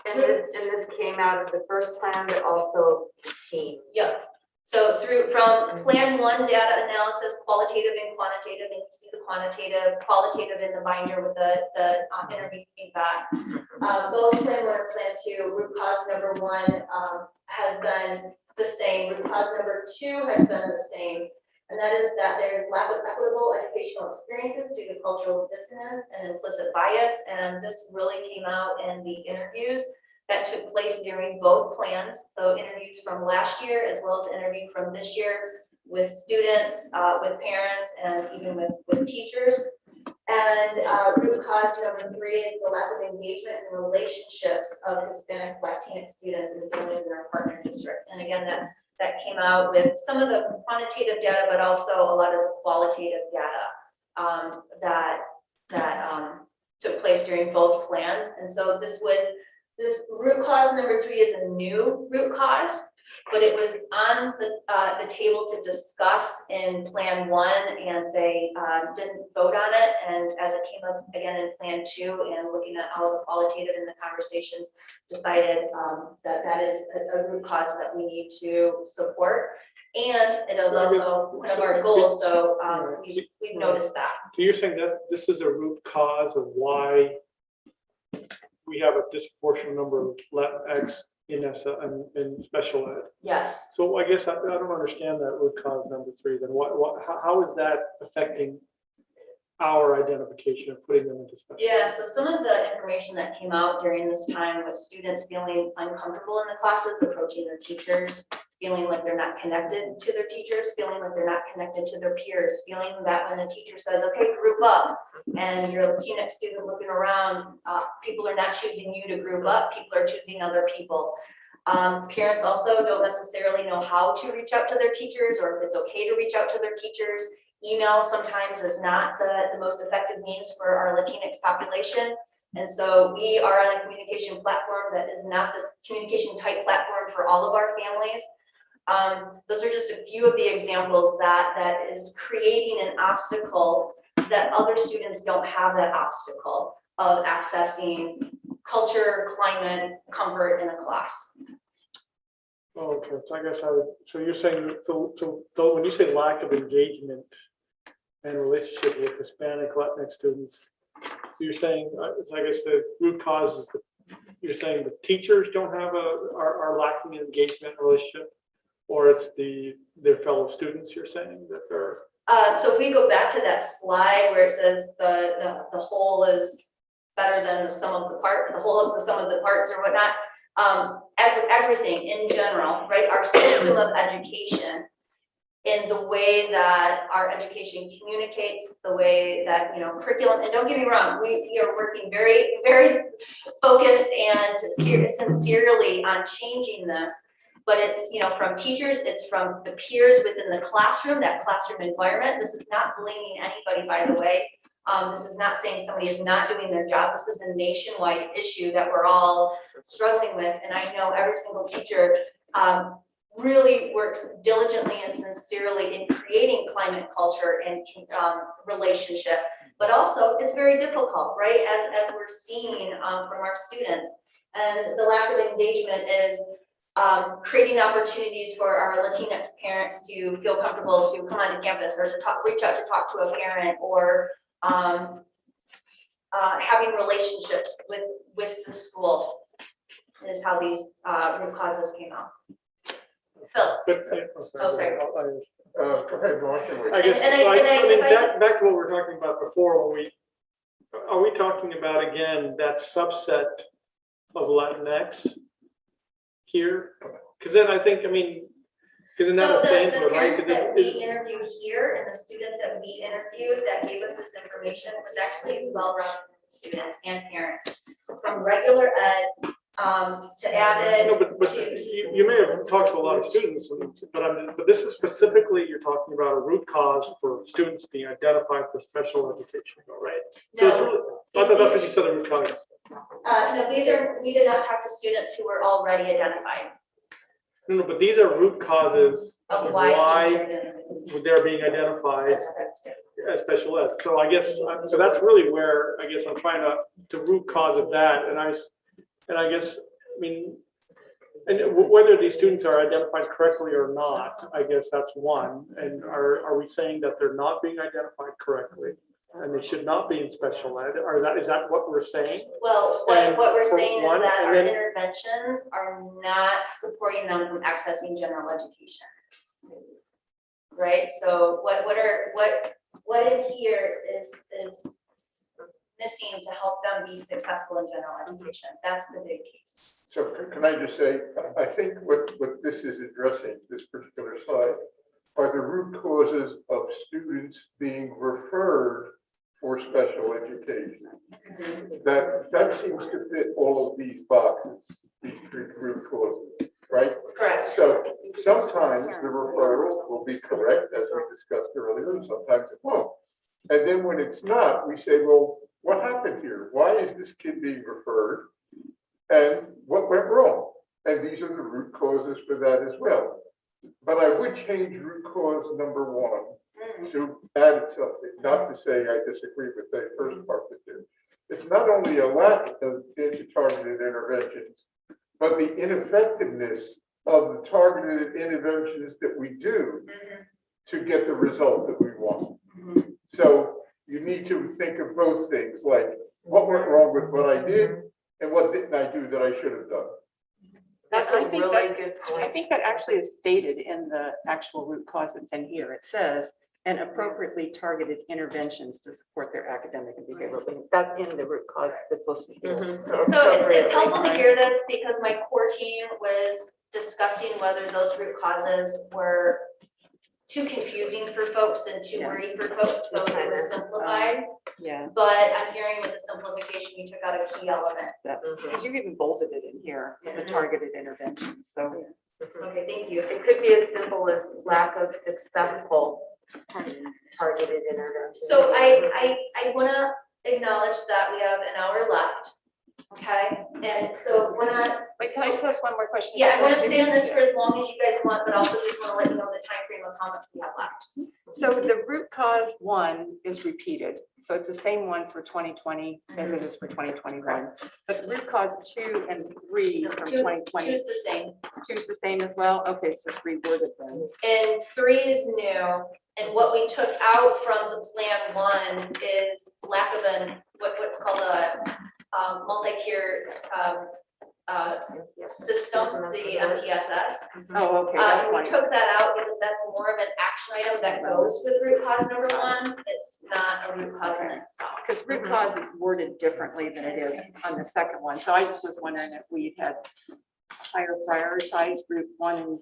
And this came out of the first plan, but also the team. Yep. So from plan 1 data analysis, qualitative and quantitative, and you see the qualitative in the binder with the interview feedback. Both plan 1 and plan 2, root cause number 1 has been the same. Root cause number 2 has been the same. And that is that there's lack of equitable educational experiences due to cultural dissonance and implicit bias. And this really came out in the interviews that took place during both plans. So interviews from last year as well as interview from this year. with students, with parents, and even with teachers. And root cause number 3 is the lack of engagement and relationships of Hispanic Latinx students and families in our partner district. And again, that came out with some of the quantitative data, but also a lot of the qualitative data that took place during both plans. And so this root cause number 3 is a new root cause, but it was on the table to discuss in Plan 1, and they didn't vote on it. And as it came up again in Plan 2, and looking at all the qualitative in the conversations, decided that is a root cause that we need to support. And it is also one of our goals, so we've noticed that. So you're saying that this is a root cause of why we have a disproportionate number of Latinx in special ed? Yes. So I guess I don't understand that root cause number 3. Then how is that affecting our identification of putting them into special ed? Yeah, so some of the information that came out during this time was students feeling uncomfortable in the classes, approaching their teachers, feeling like they're not connected to their teachers, feeling like they're not connected to their peers, feeling that when the teacher says, okay, group up, and you're a Latinx student looking around, people are not choosing you to group up, people are choosing other people. Parents also don't necessarily know how to reach out to their teachers, or if it's okay to reach out to their teachers. Email sometimes is not the most effective means for our Latinx population. And so we are on a communication platform that is not the communication type platform for all of our families. Those are just a few of the examples that is creating an obstacle that other students don't have, that obstacle of accessing culture, climate, comfort in a class. Okay, so I guess so you're saying, so when you say lack of engagement and relationship with Hispanic Latinx students, so you're saying, so I guess the root cause is you're saying the teachers don't have are lacking in engagement and relationship, or it's their fellow students, you're saying that they're. So if we go back to that slide where it says the whole is better than the sum of the part, the whole is the sum of the parts or whatnot, everything in general, right? Our system of education, in the way that our education communicates, the way that, curriculum, and don't get me wrong, we are working very, very focused and sincerely on changing this. But it's, from teachers, it's from the peers within the classroom, that classroom environment. This is not blaming anybody, by the way. This is not saying somebody is not doing their job. This is a nationwide issue that we're all struggling with. And I know every single teacher really works diligently and sincerely in creating climate culture and relationship. But also, it's very difficult, right? As we're seeing from our students. And the lack of engagement is creating opportunities for our Latinx parents to feel comfortable to come onto campus, or to reach out to talk to a parent, or having relationships with the school is how these root causes came out. Phil. Oh, sorry. Go ahead, Marcia. I guess, back to what we were talking about before, are we talking about, again, that subset of Latinx here? Because then I think, because then So that's the the parents right? that we interviewed here and the students that we interviewed that gave us this information was actually well-rounded students and parents, from regular ed to Avid. No, but you may have talked to a lot of students, but this is specifically, you're talking about a root cause for students being identified for special education, right? So it's really, I thought that's what you said, the root cause. No, we did not talk to students who were already identified. No, but these are root causes Of of why why students are identified. they're being identified as special ed. So I guess, so that's really where I guess I'm trying to root cause of that. And I guess, and whether these students are identified correctly or not, I guess that's one. And are we saying that they're not being identified correctly and they should not be in special ed? Is that what we're saying? Well, And what we're for saying is one, that and our then- interventions are not supporting them from accessing general education. Right, so what in here is missing to help them be successful in general education? That's the big case. So can I just say, I think what this is addressing, this particular slide, are the root causes of students being referred for special education. That seems to fit all of these boxes, these three root causes, right? Correct. So sometimes the referral will be correct, as we discussed earlier, and sometimes it won't. And then when it's not, we say, well, what happened here? Why is this kid being referred? And what went wrong? And these are the root causes for that as well. But I would change root cause number one to add something, not to say I disagree with the first part that did. It's not only a lack of targeted interventions, but the ineffectiveness of the targeted interventions that we do to get the result that we want. So you need to think of both things, like what went wrong with what I did and what didn't I do that I should have done. That's I a think really that- good I point. think that actually is stated in the actual root cause that's in here. It says, and appropriately targeted interventions to support their academic and behavioral. needs." That's in the root cause that's listed here. So it's helpful to hear this because my core team was discussing whether those root causes were too confusing for folks and too Yeah. wordy for folks, so it was simplified. Yeah, But I'm hearing with the simplification, you took out a key element. because you even bolded it in here, the targeted interventions. So Okay, thank you. It could be as simple as lack of successful targeted intervention. So I want to acknowledge that we have an hour left. Okay, and so we're not, wait, can I just ask one more question? yeah, I want to stay on this for as long as you guys want, but also just want to let you know the time frame of how much we have left. So the root cause one is repeated. So it's the same one for 2020 as it is for 2021. But the root cause 2 and 3 from Two 2020, is the same. 2 is the same as well? Okay, it's just reworded then. And 3 is new, and what we took out from the plan 1 is lack of what's called a multi-tier system, the MTSS. Oh, okay, that's We fine. took that out because that's more of an action item that goes with root cause number 1. It's not a root cause in itself. Because root cause is worded differently than it is on the second one. So I just was wondering if we had higher prioritized root 1 and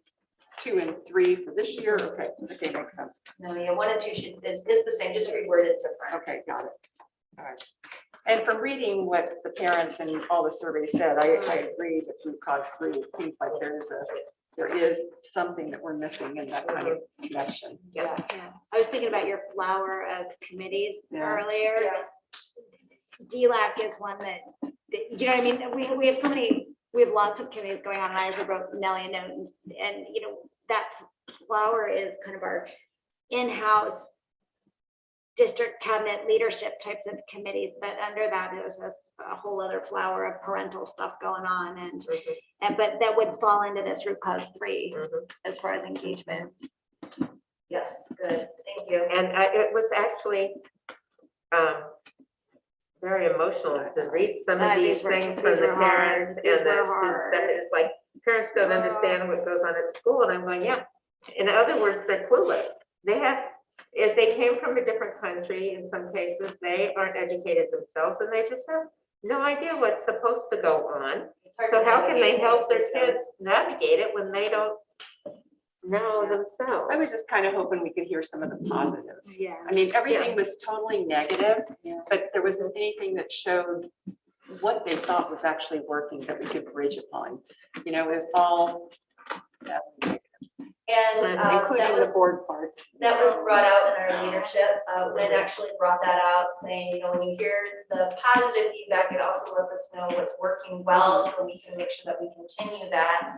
2 and 3 for this year. Okay, okay, makes sense. No, yeah, 1 and 2 is the same, just reworded different. Okay, got it. All right. And from reading what the parents and all the surveys said, I agree with root cause 3. It seems like there is something that we're missing in that kind of connection. Yeah, I was thinking about your flower of committees Yeah. earlier. DLAC is one that, you know what I mean? We have so many, we have lots of committees going on, and I actually wrote Nellie a note, and you know, that flower is kind of our in-house district cabinet leadership types of committees, but under that is a whole other flower of parental stuff going on, and but that would fall into this root cause 3 as far as engagement. Yes, good, thank you. And it was actually very emotional to read some of these These were things from the hard. parents and the These students. were hard. That it's like, parents don't understand what goes on at school, and I'm going, yeah. In other words, they're clueless. They have, if they came from a different country, in some cases, they aren't educated themselves, and they just have no idea what's supposed to go on. It's hard So to how can they navigate help the their system. kids navigate it when they don't know themselves? I was just kind of hoping we could hear some of the positives. Yeah. I mean, everything was totally negative, but there wasn't anything that showed what they thought was actually working that we could bridge upon. You know, it was all And including the board part. that was brought out in our leadership. Lynn actually brought that out, saying, you know, when you hear the positive feedback, it also lets us know what's working well, so we can make sure that we continue that.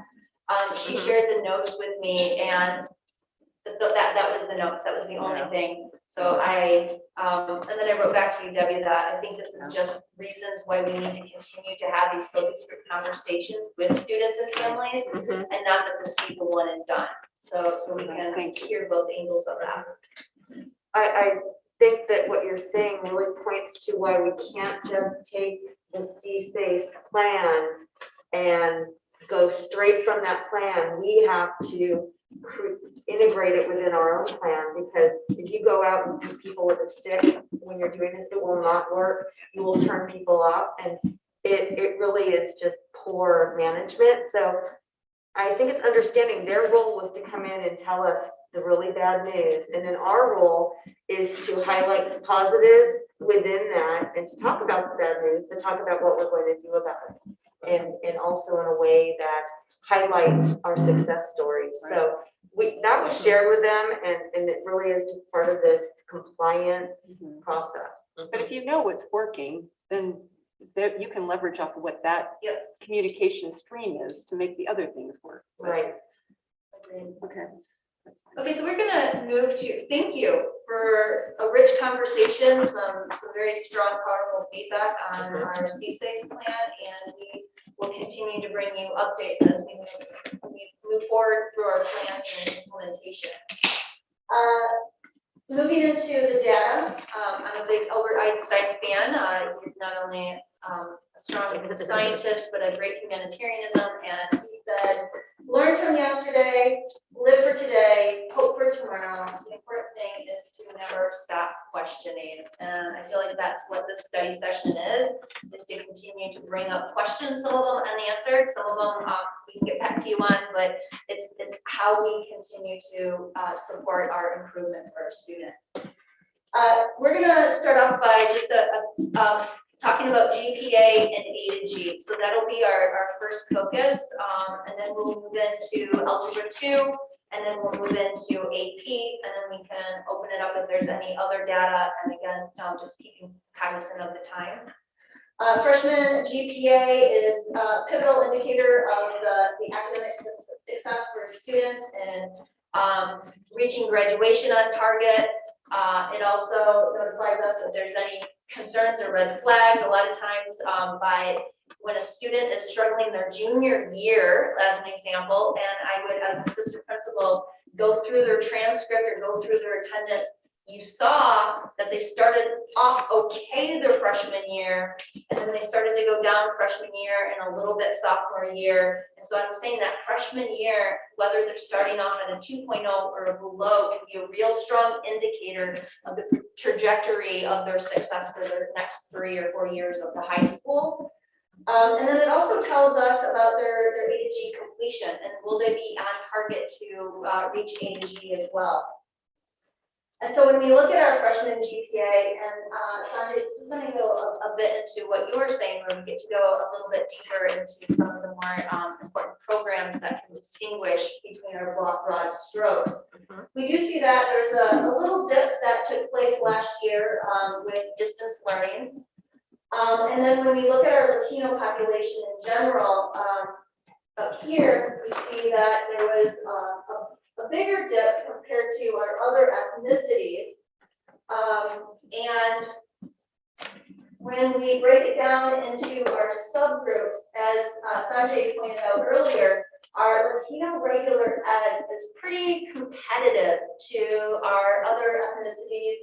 She shared the notes with me, and that was the notes. That was the only thing. So and then I wrote back to you, Debbie, that I think this is just reasons why we need to continue to have these focus group conversations with students and families, and not that this be the one and done. So we can hear both angles of that. I think that what you're saying really points to why we can't just take this D-SPACE plan and go straight from that plan. We have to integrate it within our own plan, because if you go out and hit people with a stick when you're doing this, it will not work. You will turn people off, and it really is just poor management. So I think it's understanding their role was to come in and tell us the really bad news. And then our role is to highlight the positives within that and to talk about the bad news, but talk about what we're going to do about it. And also in a way that highlights our success stories. So that was shared with them, and it really is just part of this compliance process. But if you know what's working, then you can leverage off of what that Yep. communication stream is to make the other things work. Right. Okay. Okay, so we're gonna move to, thank you for a rich conversation, some very strong, powerful feedback on our C6 plan, and we will continue to bring you updates as we move forward through our plan and implementation. Moving into the data, I'm a big Albert Einstein fan. He's not only a strong scientist, but a great humanitarianism, and he said, learn from yesterday, live for today, hope for tomorrow. The important thing is to never stop questioning. And I feel like that's what this study session is to continue to bring up questions, some of them unanswered, some of them we can get back to you on, but it's how we continue to support our improvement for our students. We're gonna start off by just talking about GPA and A to G. So that'll be our first focus. And then we'll move into Algebra 2, and then we'll move into AP, and then we can open it up if there's any other data. And again, just keeping cognizant of the time. Freshman GPA is a pivotal indicator of the academic success for students and reaching graduation on target. It also notifies us if there's any concerns or red flags. A lot of times by when a student is struggling their junior year, as an example, and I would, as an assistant principal, go through their transcript or go through their attendance, you saw that they started off okay their freshman year, and then they started to go down freshman year and a little bit sophomore year. And so I'm saying that freshman year, whether they're starting off at a 2.0 or below, can be a real strong indicator of the trajectory of their success for their next 3 or 4 years of the high school. And then it also tells us about their A to G completion, and will they be on target to reach A to G as well. And so when we look at our freshman GPA, and Sanjay, this is going to go a bit into what you were saying, where we get to go a little bit deeper into some of the more important programs that can distinguish between our broad strokes. We do see that there's a little dip that took place last year with distance learning. And then when we look at our Latino population in general, up here, we see that there was a bigger dip compared to our other ethnicities. And when we break it down into our subgroups, as Sanjay pointed out earlier, our Latino regular ed is pretty competitive to our other ethnicities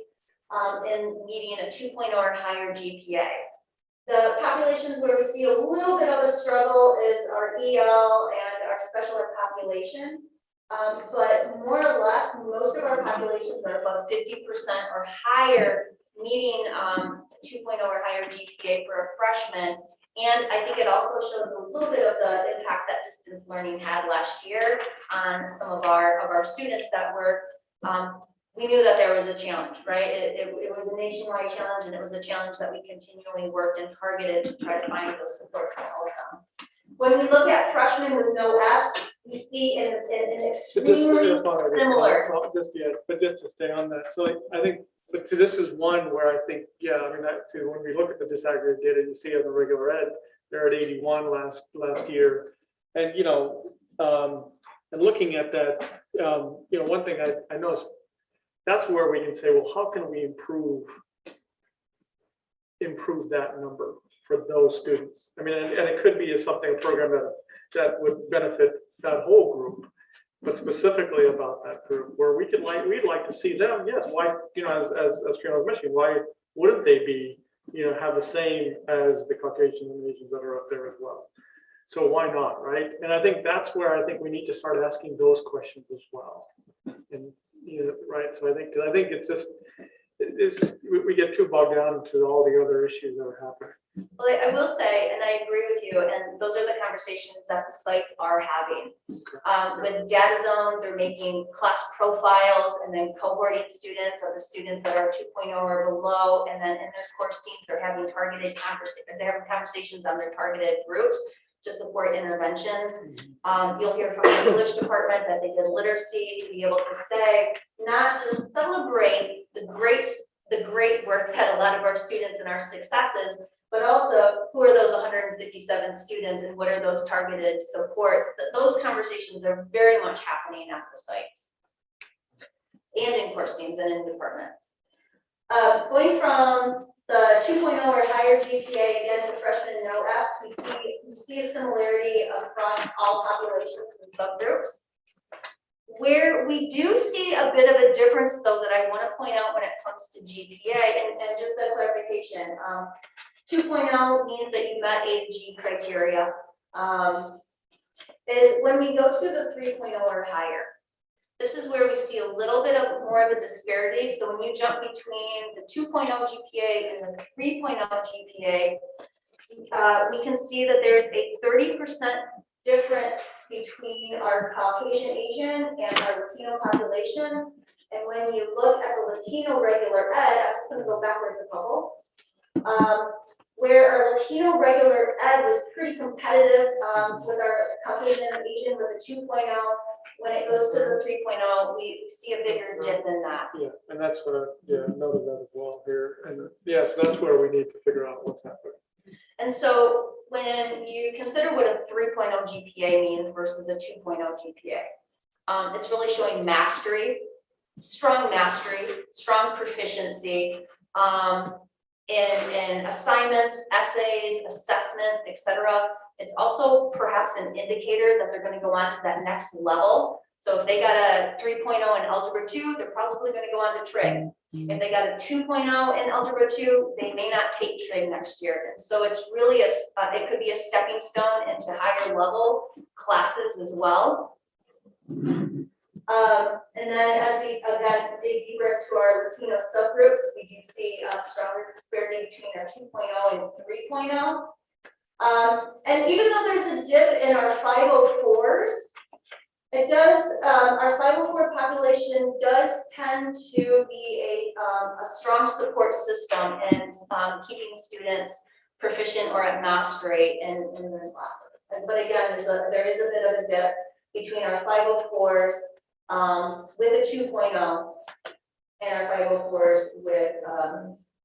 in meeting a 2.0 or higher GPA. The populations where we see a little bit of a struggle is our EL and our special ed population. But more or less, most of our populations are above 50% or higher, meeting 2.0 or higher GPA for a freshman. And I think it also shows a little bit of the impact that distance learning had last year on some of our students that were, we knew that there was a challenge, right? It was a nationwide challenge, and it was a challenge that we continually worked and targeted to try to find those supports for all of them. When we look at freshmen with no Fs, we see an extremely similar. But just to stay on that, so I think, but to this is one where I think, yeah, I mean, that too, when we look at the disaggregated data, you see on the regular ed, they're at 81 last year. And, and looking at that, one thing I noticed, that's where we can say, well, how can we improve that number for those students? I mean, and it could be a program that would benefit that whole group, but specifically about that group, where we'd like to see them. Yes, why, as Karen was mentioning, why wouldn't they be, have the same as the Caucasian and Asians that are up there as well? So why not, right? And I think that's where I think we need to start asking those questions as well. And right. So I think it's just we get too bogged down into all the other issues that are happening. Well, I will say, and I agree with you, and those are the conversations that the sites are having. With Data Zone, they're making class profiles and then cohorting students of the students that are 2.0 or below. And then in their course teams, they're having targeted conversations on their targeted groups to support interventions. You'll hear from the English department that they did literacy to be able to say, not just celebrate the great work that a lot of our students and our successes, but also who are those 157 students and what are those targeted supports. Those conversations are very much happening at the sites and in course teams and in departments. Going from the 2.0 or higher GPA again to freshman no Fs, we see a similarity across all populations and subgroups. Where we do see a bit of a difference, though, that I want to point out when it comes to GPA, and just a clarification, 2.0 means that you met A to G criteria, is when we go to the 3.0 or higher. This is where we see a little bit of more of a disparity. So when you jump between the 2.0 GPA and the 3.0 GPA, we can see that there's a 30% difference between our Caucasian Asian and our Latino population. And when you look at the Latino regular ed, I'm just going to go backwards a couple, where our Latino regular ed was pretty competitive with our Caucasian and Asian with a 2.0. When it goes to the 3.0, we see a bigger dip in that. Yeah, and that's what I noted that as well here. And yes, that's where we need to figure out what's happening. And so when you consider what a 3.0 GPA means versus a 2.0 GPA, it's really showing mastery, strong proficiency in assignments, essays, assessments, etc. It's also perhaps an indicator that they're going to go on to that next level. So if they got a 3.0 in Algebra 2, they're probably going to go on to Trig. If they got a 2.0 in Algebra 2, they may not take Trig next year. And so it's really it could be a stepping stone into higher level classes as well. And then as we again dig deeper into our Latino subgroups, we do see a stronger disparity between our 2.0 and 3.0. And even though there's a dip in our 504s, it does, our 504 population does tend to be a strong support system in keeping students proficient or at mastery in their classes. But again, there is a bit of a dip between our 504s with a 2.0 and our 504s with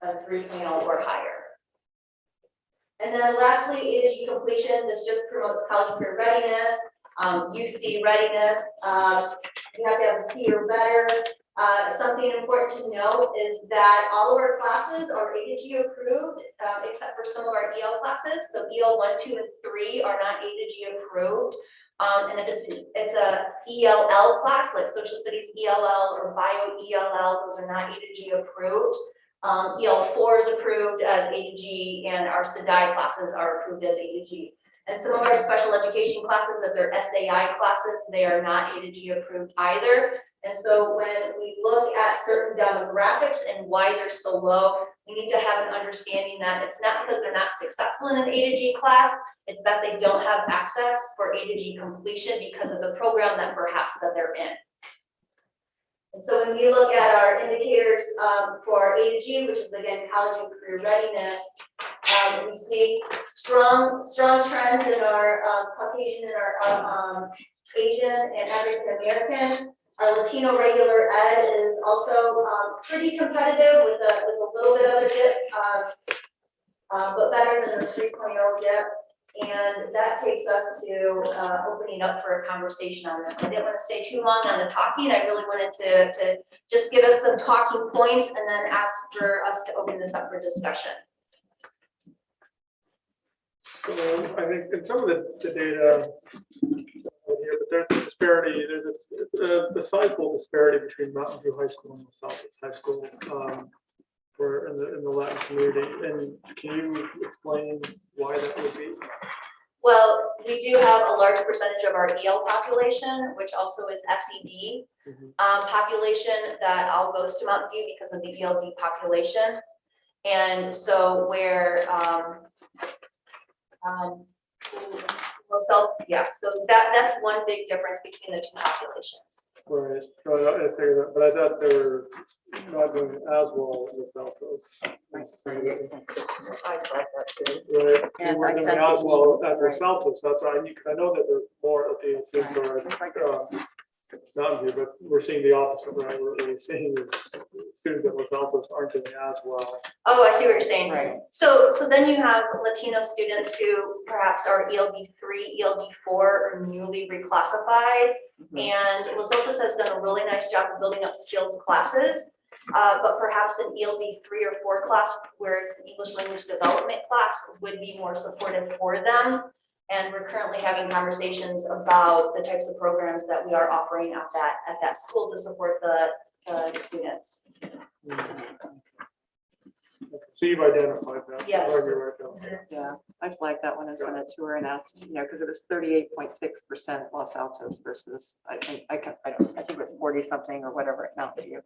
a 3.0 or higher. And then lastly, AG completion. This just promotes college career readiness, UC readiness. You have to have a C or better. Something important to note is that all of our classes are A to G approved, except for some of our EL classes. So EL 1, 2, and 3 are not A to G approved. And if it's a ELL class, like social studies ELL or bio ELL, those are not A to G approved. EL4 is approved as A to G, and our SEDI classes are approved as A to G. And some of our special education classes, if they're SAI classes, they are not A to G approved either. And so when we look at certain demographics and why they're so low, we need to have an understanding that it's not because they're not successful in an A to G class, it's that they don't have access for A to G completion because of the program that perhaps that they're in. And so when we look at our indicators for A to G, which is again college and career readiness, we see strong trends in our Caucasian and our Asian and African American. Our Latino regular ed is also pretty competitive with a little bit of a dip, but better than the 3.0 dip. And that takes us to opening up for a conversation on this. I didn't want to stay too long on the talking. I really wanted to just give us some talking points and then ask for us to open this up for discussion. So I think in some of the data here, but there's a disparity, there's a sizable disparity between Mountain View High School and Southwest High School for in the Latin community. And can you explain why that would be? Well, we do have a large percentage of our EL population, which also is SED population that all goes to Mountain View because of the ELD population. And so where Yeah, so that's one big difference between the two populations. Right, so I figured that, but I thought they were not doing as well with Altos. I like that too. Right, they And weren't I doing sent as the well email, as right. the Saltos, that's why, I know that there's more Latino students are, Mountain View, but we're seeing the opposite, right? We're seeing is students that with Altos aren't doing as well. Oh, I see what you're saying. Right. So then you have Latino students who perhaps are ELD3, ELD4, or newly reclassified. And Los Altos has done a really nice job of building up skills classes. But perhaps an ELD3 or 4 class, where it's an English language development class, would be more supportive for them. And we're currently having conversations about the types of programs that we are offering at that school to support the students. So you've identified that. Yes. You're right, though. Yeah, I flagged that one and sent it to her and asked, because it was 38.6% Los Altos versus, I think it was 40 something or whatever it Mountain View.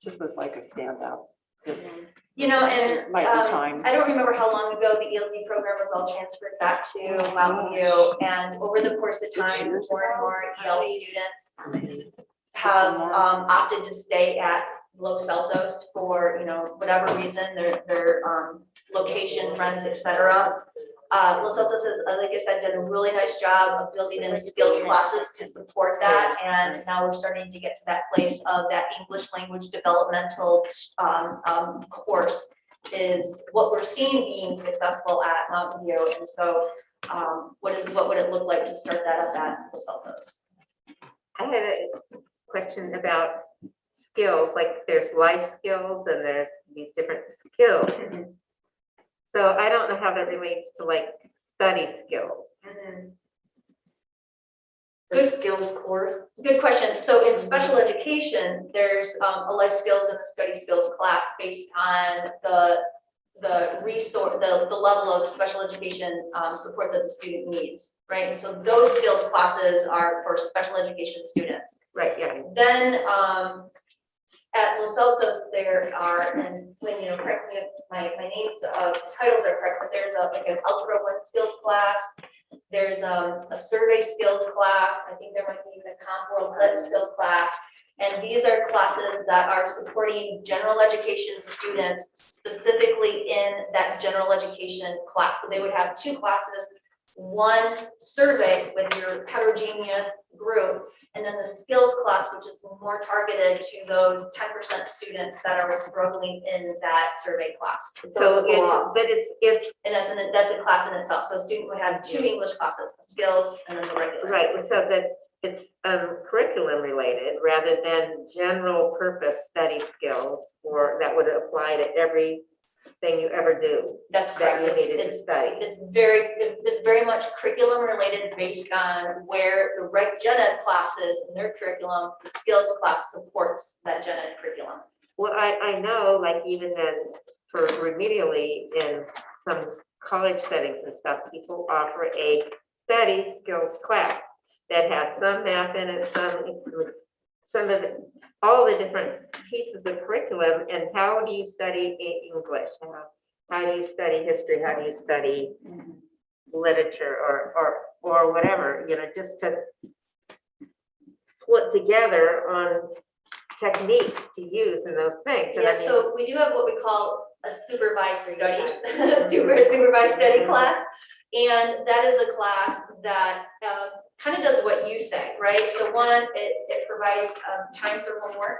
Just was like a standout. You know, Just and might be time. I don't remember how long ago the ELD program was all transferred back to Mountain View. And over the course of time, more and more EL students have opted to stay at Los Altos for, whatever reason, their location, friends, etc. Los Altos has, like I said, done a really nice job of building in skills classes to support that. And now we're starting to get to that place of that English language developmental course is what we're seeing being successful at Mountain View. And so what would it look like to start that up at Los Altos? I had a question about skills, like there's life skills and there's these different skills. So I don't know how that relates to like study skills. The skills course. Good question. So in special education, there's a life skills and a study skills class based on the resource, the level of special education support that the student needs, right? And so those skills classes are for special education students. Right, yeah. Then at Los Altos, there are, and when correct me if my names titles are correct, but there's like an Ultra One skills class. There's a survey skills class. I think there might be even a Comp World Lit skills class. And these are classes that are supporting general education students specifically in that general education class. So they would have 2 classes, one survey with your heterogeneous group, and then the skills class, which is more targeted to those 10% students that are struggling in that survey class. So it's And that's a class in itself. So a student would have 2 English classes, skills and then the regular. right, so that it's curriculum related rather than general purpose study skills, or that would apply to everything you ever do. That's That correct. you needed to study. It's very much curriculum related based on where the gen ed classes and their curriculum, the skills class supports that gen ed curriculum. Well, I know, like even then, for remedially in some college settings and stuff, people offer a study skills class that has some math in it, some of it, all the different pieces of curriculum. And how do you study English? How do you study history? How do you study literature or whatever? Just to put together on techniques to use in those things. And Yeah, I mean, so we do have what we call a supervised studies, supervised study class. And that is a class that kind of does what you say, right? So one, it provides time for homework.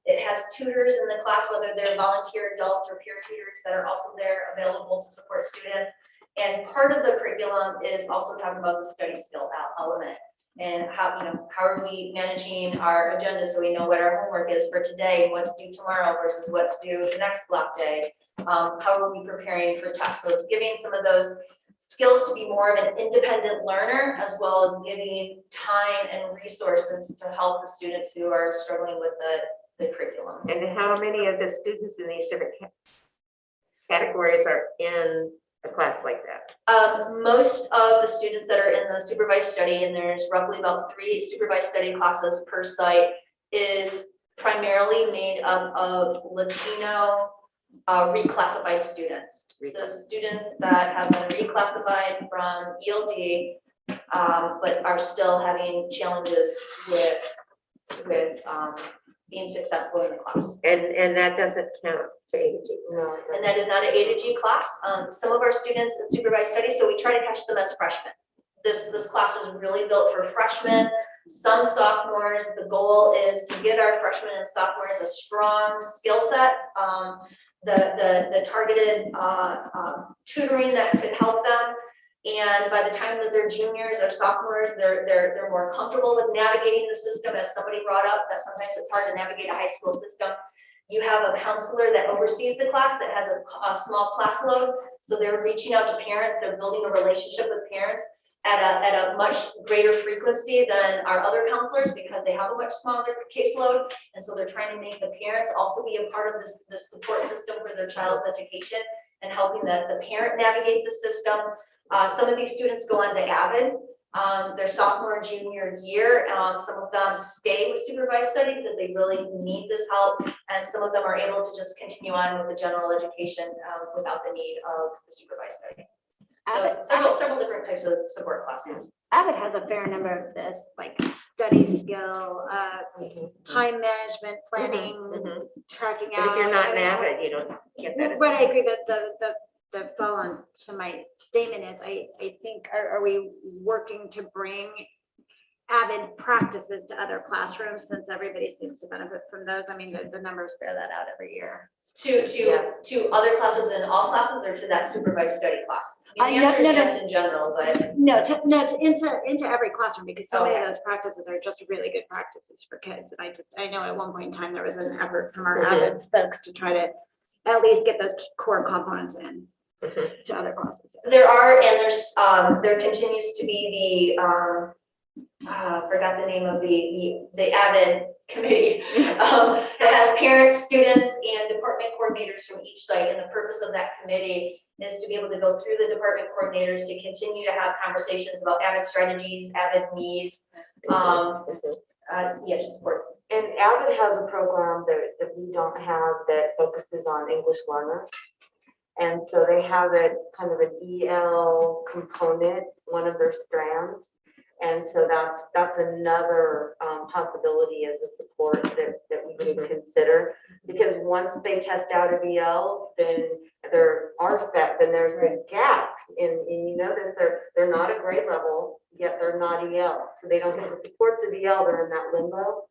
It has tutors in the class, whether they're volunteer adults or peer tutors that are also there available to support students. And part of the curriculum is also talking about the study skill element and how are we managing our agenda so we know what our homework is for today, what's due tomorrow versus what's due the next block day. How are we preparing for tests? So it's giving some of those skills to be more of an independent learner, as well as giving time and resources to help the students who are struggling with the curriculum. and how many of the students in these different categories are in a class like that? Most of the students that are in the supervised study, and there's roughly about 3 supervised study classes per site, is primarily made up of Latino, reclassified students. So students that have been reclassified from ELD, but are still having challenges with being successful in the class. And that doesn't count to AG. No, and that is not an A to G class. Some of our students in supervised studies, so we try to catch them as freshmen. This class is really built for freshmen, some sophomores. The goal is to get our freshmen and sophomores a strong skill set. The targeted tutoring that could help them. And by the time that they're juniors or sophomores, they're more comfortable with navigating the system. As somebody brought up, that sometimes it's hard to navigate a high school system. You have a counselor that oversees the class that has a small class load. So they're reaching out to parents, they're building a relationship with parents at a much greater frequency than our other counselors because they have a much smaller caseload. And so they're trying to make the parents also be a part of this support system for their child's education and helping the parent navigate the system. Some of these students go on to Avid, their sophomore and junior year. Some of them stay with supervised study because they really need this help. And some of them are able to just continue on with the general education without the need of the supervised study. So several different types of support classes. Avid has a fair number of this, like study skill, time management, planning, tracking out. But if you're not in Avid, you don't get that. But I agree that the follow on to my statement is I think are we working to bring Avid practices to other classrooms since everybody seems to benefit from those? I mean, the numbers bear that out every year. To other classes in all classes or to that supervised study class? I mean, the answer No, is no. yes in general, but No, into every classroom because so many Okay. of those practices are just really good practices for kids. And I know at one point in time there was an effort from our Avid folks to try to at least get those core components in to other classes. there continues to be the forgot the name of the Avid Committee. That has parents, students, and department coordinators from each site. And the purpose of that committee is to be able to go through the department coordinators to continue to have conversations about Avid strategies, Avid needs, just support. And Avid has a program that we don't have that focuses on English learners. And so they have it kind of an EL component, one of their strands. And so that's another possibility as a support that we could consider. Because once they test out of EL, then they're RFEP, then there's this gap in you know that they're not a grade level, yet they're not EL. So they don't get the supports of EL, they're in that limbo.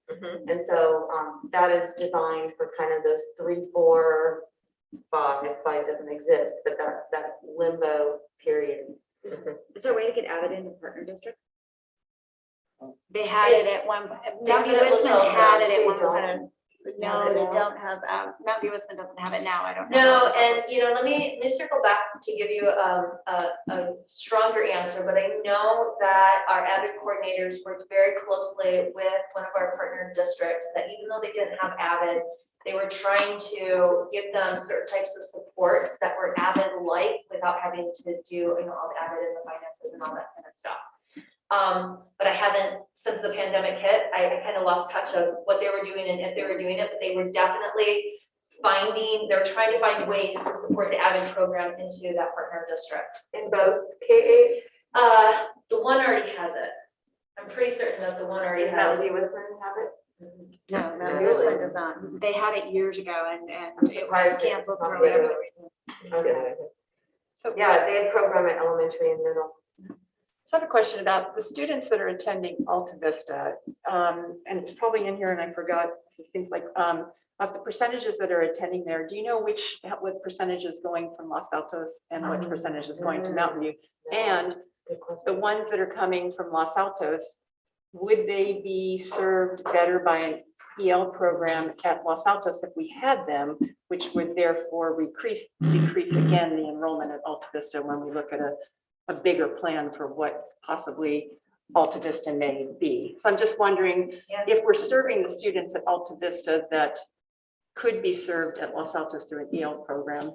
And so that is designed for kind of those 3, 4, 5, if 5 doesn't exist, but that limbo period. Is there a way to get Avid into partner districts? They had it at one. Mountain View Wisconsin had it at one point. No, they don't have. Mountain View Wisconsin doesn't have it now. I don't know. No, and let me circle back to give you a stronger answer, but I know that our Avid coordinators worked very closely with one of our partner districts that even though they didn't have Avid, they were trying to give them certain types of supports that were Avid-like without having to do all the Avid and the finances and all that kind of stuff. But I haven't, since the pandemic hit, I kind of lost touch of what they were doing and if they were doing it, but they were definitely they're trying to find ways to support the Avid program into that partner district. In both K8, The one already has it. I'm pretty certain that the one already does has. Mountain View Wisconsin have it? No, Mountain View Really? Wisconsin does not. They had it years ago and it was surprised it's canceled not for whatever there. reason. Okay. So Yeah, they had program at elementary and middle. I have a question about the students that are attending Alta Vista, and it's probably in here and I forgot, it seems like, of the percentages that are attending there, do you know what percentage is going from Los Altos and what percentage is going to Mountain View? And Good question. the ones that are coming from Los Altos, would they be served better by an EL program at Los Altos if we had them, which would therefore decrease again the enrollment at Alta Vista when we look at a bigger plan for what possibly Alta Vista may be. So I'm just wondering if we're serving the students at Alta Vista that could be served at Los Altos through an EL program,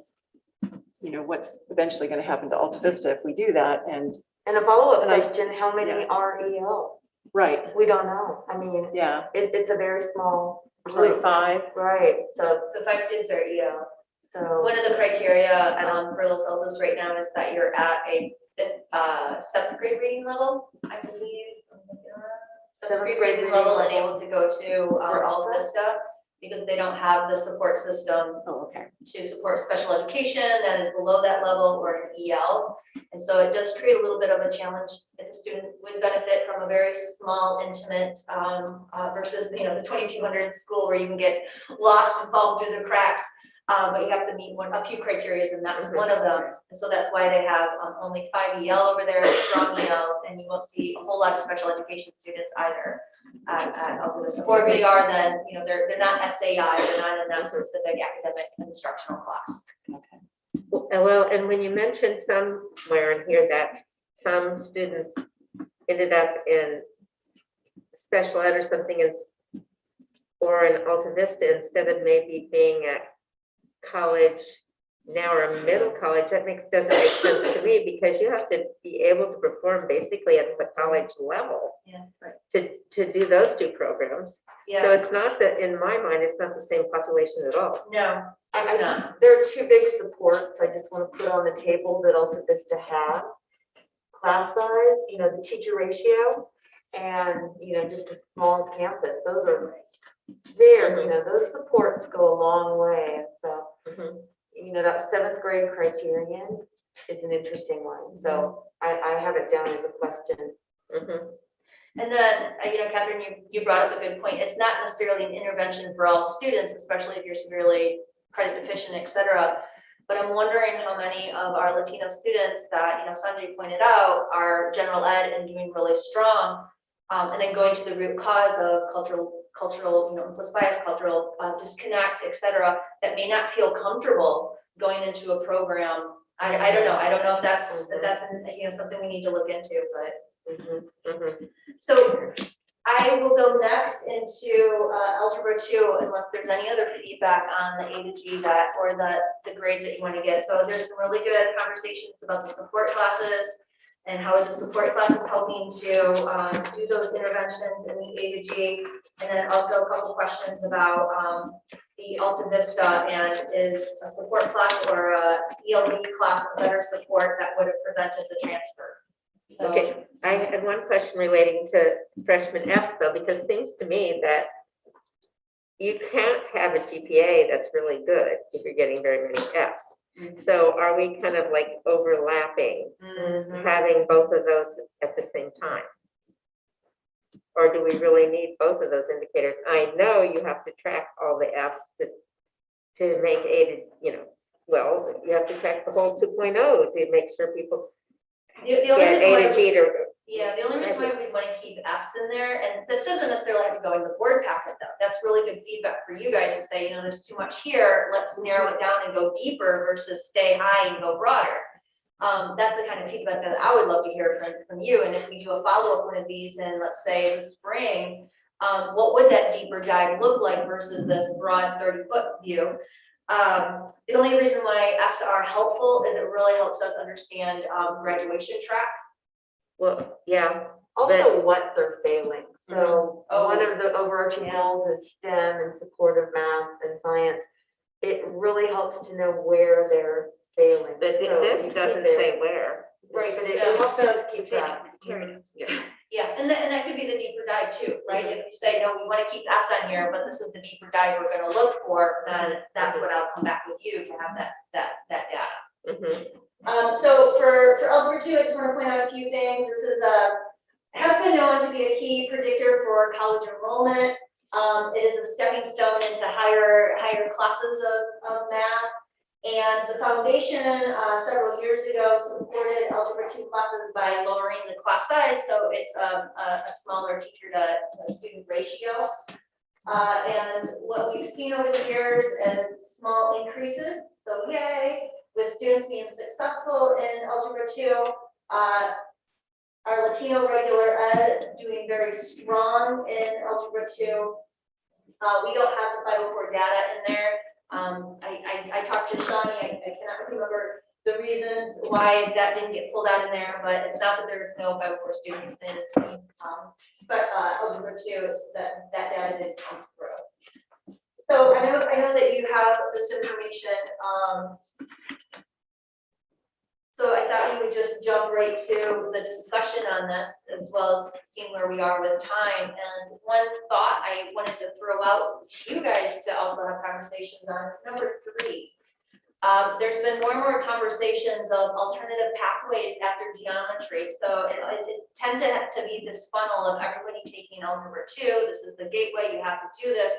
what's eventually going to happen to Alta Vista if we do that? And And a follow-up And I- question, how many are EL? right, We don't know. I mean, yeah, it's a very small there's only group. 5. Right, so, So 5 students are EL. So, One of the criteria for Los Altos right now is that you're at a seventh grade reading level, I believe. Seventh grade reading level and able to go to Alta Vista, because they don't have the support system Oh, okay. to support special education that is below that level or an EL. And so it does create a little bit of a challenge if the student would benefit from a very small, intimate versus, the 2200 school where you can get lost and fall through the cracks. But you have to meet a few criteria, and that's one of them. And so that's why they have only 5 EL over there, strong ELs, and you won't see a whole lot of special education students either. Or if they are, then they're not SAI, they're not in that specific academic instructional class. Well, and when you mentioned somewhere in here that some students ended up in special ed or something, or in Alta Vista instead of maybe being at college now or a middle college, that doesn't make sense to me, because you have to be able to perform basically at the college level Yeah, right. to do those two programs. So Yeah, it's not that, in my mind, it's not the same population at all. no, it's not. there are two big supports I just want to put on the table that Alta Vista has. Class size, the teacher ratio, and, just a small campus. Those are there, those supports go a long way. And so, that seventh grade criterion is an interesting one. So I have it down as a question. And then, Catherine, you brought up a good point. It's not necessarily an intervention for all students, especially if you're severely credit deficient, et cetera. But I'm wondering how many of our Latino students that, Sanjay pointed out, are general ed and doing really strong, and then going to the root cause of cultural, implicit bias, cultural disconnect, et cetera, that may not feel comfortable going into a program. I don't know. I don't know if that's something we need to look into, but. So I will go next into Algebra 2, unless there's any other feedback on the A to G or the grades that you want to get. So there's some really good conversations about the support classes and how the support class is helping to do those interventions in the A to G. And then also a couple questions about the Alta Vista, and is a support class or a ELD class a better support that would have prevented the transfer? So, Okay, I had one question relating to freshman Fs though, because it seems to me that you can't have a GPA that's really good if you're getting very many Fs. So are we kind of like overlapping, having both of those at the same time? Or do we really need both of those indicators? I know you have to track all the Fs to make well, you have to track the whole 2.0 to make sure people the only get reason A why to G to. Yeah, the only reason why we want to keep Fs in there, and this doesn't necessarily have to go in the board packet though. That's really good feedback for you guys to say, there's too much here. Let's narrow it down and go deeper versus stay high and go broader. That's the kind of feedback that I would love to hear from you. And if we do a follow-up one of these in, let's say, the spring, what would that deeper dive look like versus this broad 30-foot view? The only reason why Fs are helpful is it really helps us understand graduation track. Well, yeah, Also, what they're failing. So one of the overarching goals is STEM and supportive math and science. It really helps to know where they're failing. but this doesn't say where. Right, but it helps us keep track. Yeah, and that could be the deeper dive too, right? If you say, no, we want to keep Fs on here, but this is the deeper dive we're going to look for, then that's what I'll come back with you to have that data. So for Algebra 2, I just want to point out a few things. This is has been known to be a key predictor for college enrollment. It is a stepping stone into higher classes of math. And the foundation several years ago supported Algebra 2 classes by lowering the class size, so it's a smaller teacher to student ratio. And what we've seen over the years is small increases. So yay, with students being successful in Algebra 2, our Latino regular ed doing very strong in Algebra 2. We don't have the 504 data in there. I talked to Shawnee, I cannot remember the reasons why that didn't get pulled out in there, but it's not that there's no 504 students in Algebra 2, it's that data didn't come through. So I know that you have this information. So I thought you would just jump right to the discussion on this, as well as seeing where we are with time. And one thought I wanted to throw out to you guys to also have conversations on is number 3. There's been more and more conversations of alternative pathways after geometry. So it tend to be this funnel of everybody taking algebra 2. This is the gateway, you have to do this.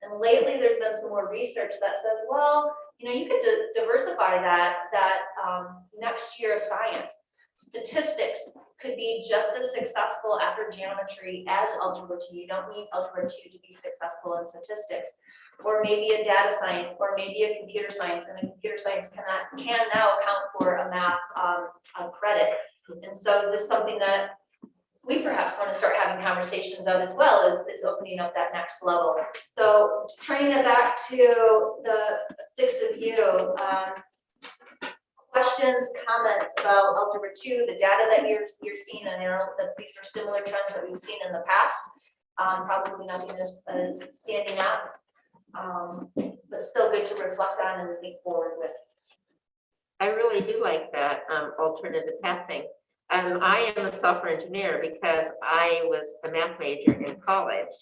And lately there's been some more research that says, well, you know, you could diversify that next year of science. Statistics could be just as successful after geometry as algebra 2. You don't need algebra 2 to be successful in statistics. Or maybe a data science, or maybe a computer science, and a computer science can now account for a math credit. And so is this something that we perhaps want to start having conversations about as well, is opening up that next level? So turning it back to the 6 of you, questions, comments about algebra 2, the data that you're seeing, and I know that these are similar trends that we've seen in the past. Probably nothing is standing out. But still good to reflect on and think forward with. I really do like that alternative path thing. I am a software engineer because I was a math major in college,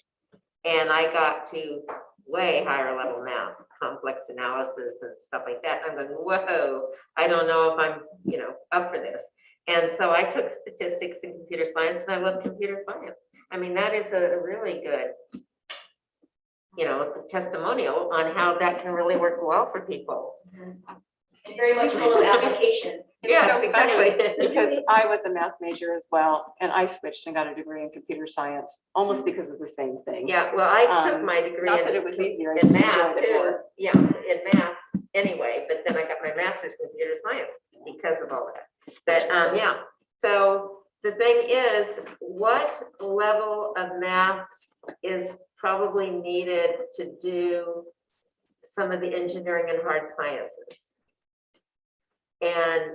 and I got to way higher level math, complex analysis and stuff like that. I'm going, whoa, I don't know if I'm, up for this. And so I took statistics and computer science, and I love computer science. I mean, that is a really good, testimonial on how that can really work well for people. It's very much full of application. Yes, So exactly. funny, because I was a math major as well, and I switched and got a degree in computer science almost because of the same thing. Yeah, well, I took my degree Not that it was easier, I in just math enjoyed it too. more. Yeah, in math anyway, but then I got my master's in computer science because of all that. But yeah, so the thing is, what level of math is probably needed to do some of the engineering and hard sciences? And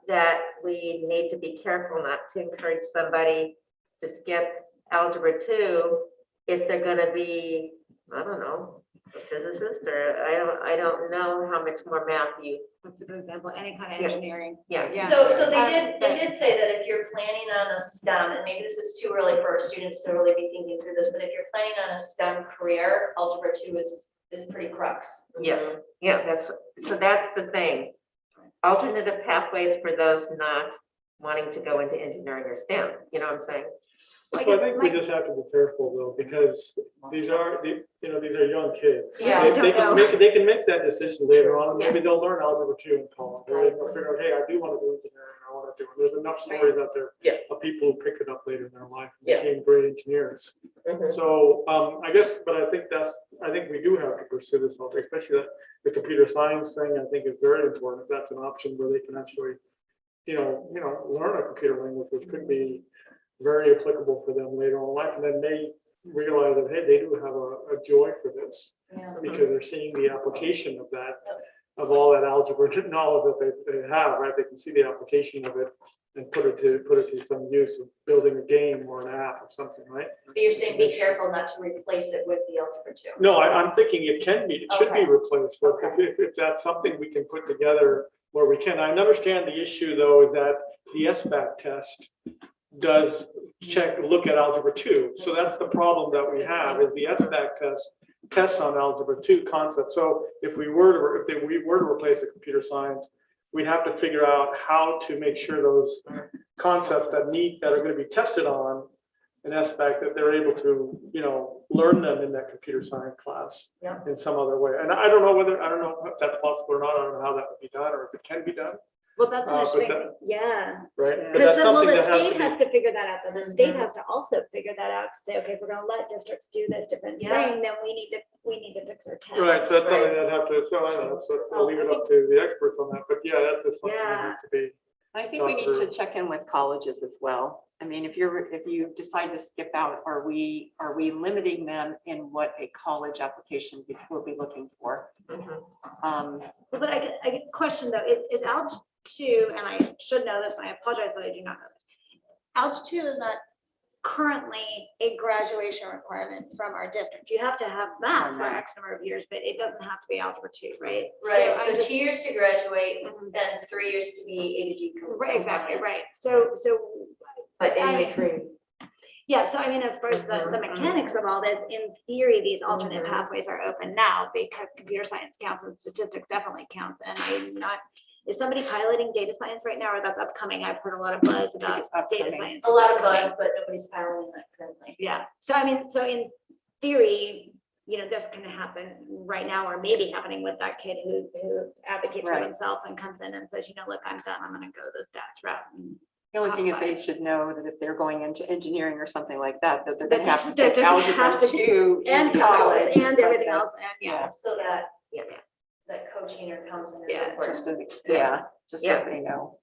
that we need to be careful not to encourage somebody to skip algebra 2 if they're going to be, I don't know, a physicist, or I don't know how much more math you. That's a good example, any kind of engineering. Yeah. So they did say that if you're planning on a STEM, and maybe this is too early for our students to really be thinking through this, but if you're planning on a STEM career, algebra 2 is pretty crux. Yes. Yeah. That's the thing. Alternative pathways for those not wanting to go into engineering or STEM. You know what I'm saying? So I think we just have to be careful though, because these are young kids. Yeah. They can make that decision later on. Yeah. Maybe they'll learn algebra 2 in college. Or they'll figure out, hey, I do want to do engineering. I want to do it. There's enough stories out there of people who picked it up later in their life and became great engineers. So I guess, but I think we do have to pursue this, especially the computer science thing. I think is very important. If that's an option where they can actually, learn a computer language, which could be very applicable for them later on in life, and then they realize that, hey, they do have a joy for this because they're seeing the application of that, of all that algebra knowledge that they have, right? They can see the application of it and put it to some use of building a game or an app or something, right? But you're saying be careful not to replace it with the algebra 2. No, I'm thinking it should be replaced, but if that's something we can put together where we can. I understand the issue though is that the SBAC test does look at algebra 2. So that's the problem that we have, is the SBAC tests on algebra 2 concepts. So if we were to replace a computer science, we'd have to figure out how to make sure those concepts that are going to be tested on an SBAC, that they're able to, learn them in that computer science class in some other way. And I don't know if that's possible or not. I don't know how that would be done or if it can be done. Well, that's but interesting. Yeah. Right. But Because that's something the that has state to be. has to figure that out, but the state has to also figure that out to say, okay, if we're gonna let districts do this different thing, then we need to fix our test. Right, so that's something that have to, so I don't know, so I'll leave it up to the experts on that, but yeah, that's just something that needs to be. I think we need to check in with colleges as well. I mean, if you decide to skip out, are we limiting them in what a college application will be looking for? But I get a question though, is ALG 2, and I should know this, and I apologize that I do not know this. ALG 2 is not currently a graduation requirement from our district. You have to have math for X number of years, but it doesn't have to be algebra 2, right? Right, I'm so just- 2 years to graduate, Mhm. then 3 years to be A to G. Right, exactly, right. So But in I- between, yeah, so I mean, as far as the mechanics of all this, in theory, these alternate Mhm. pathways are open now because computer science counts and statistics definitely counts. And I'm not, is somebody piloting data science right now, or that's upcoming? I've heard a lot of buzz about it's data upcoming. science. A lot of buzz, but nobody's piloting that currently. Yeah, so I mean, so in theory, this can happen right now, or maybe happening with that kid who advocates for Right. himself and comes in and says, look, I'm done, I'm gonna go the stats route. And The only thing is they outside. should know that if they're going into engineering or something like that, that they're That gonna have to that take they're gonna algebra have to- 2 in And calculus and but everything that- else, and yeah. So that, that coaching or counseling is Yeah, Just important. so, just so Yeah. they know,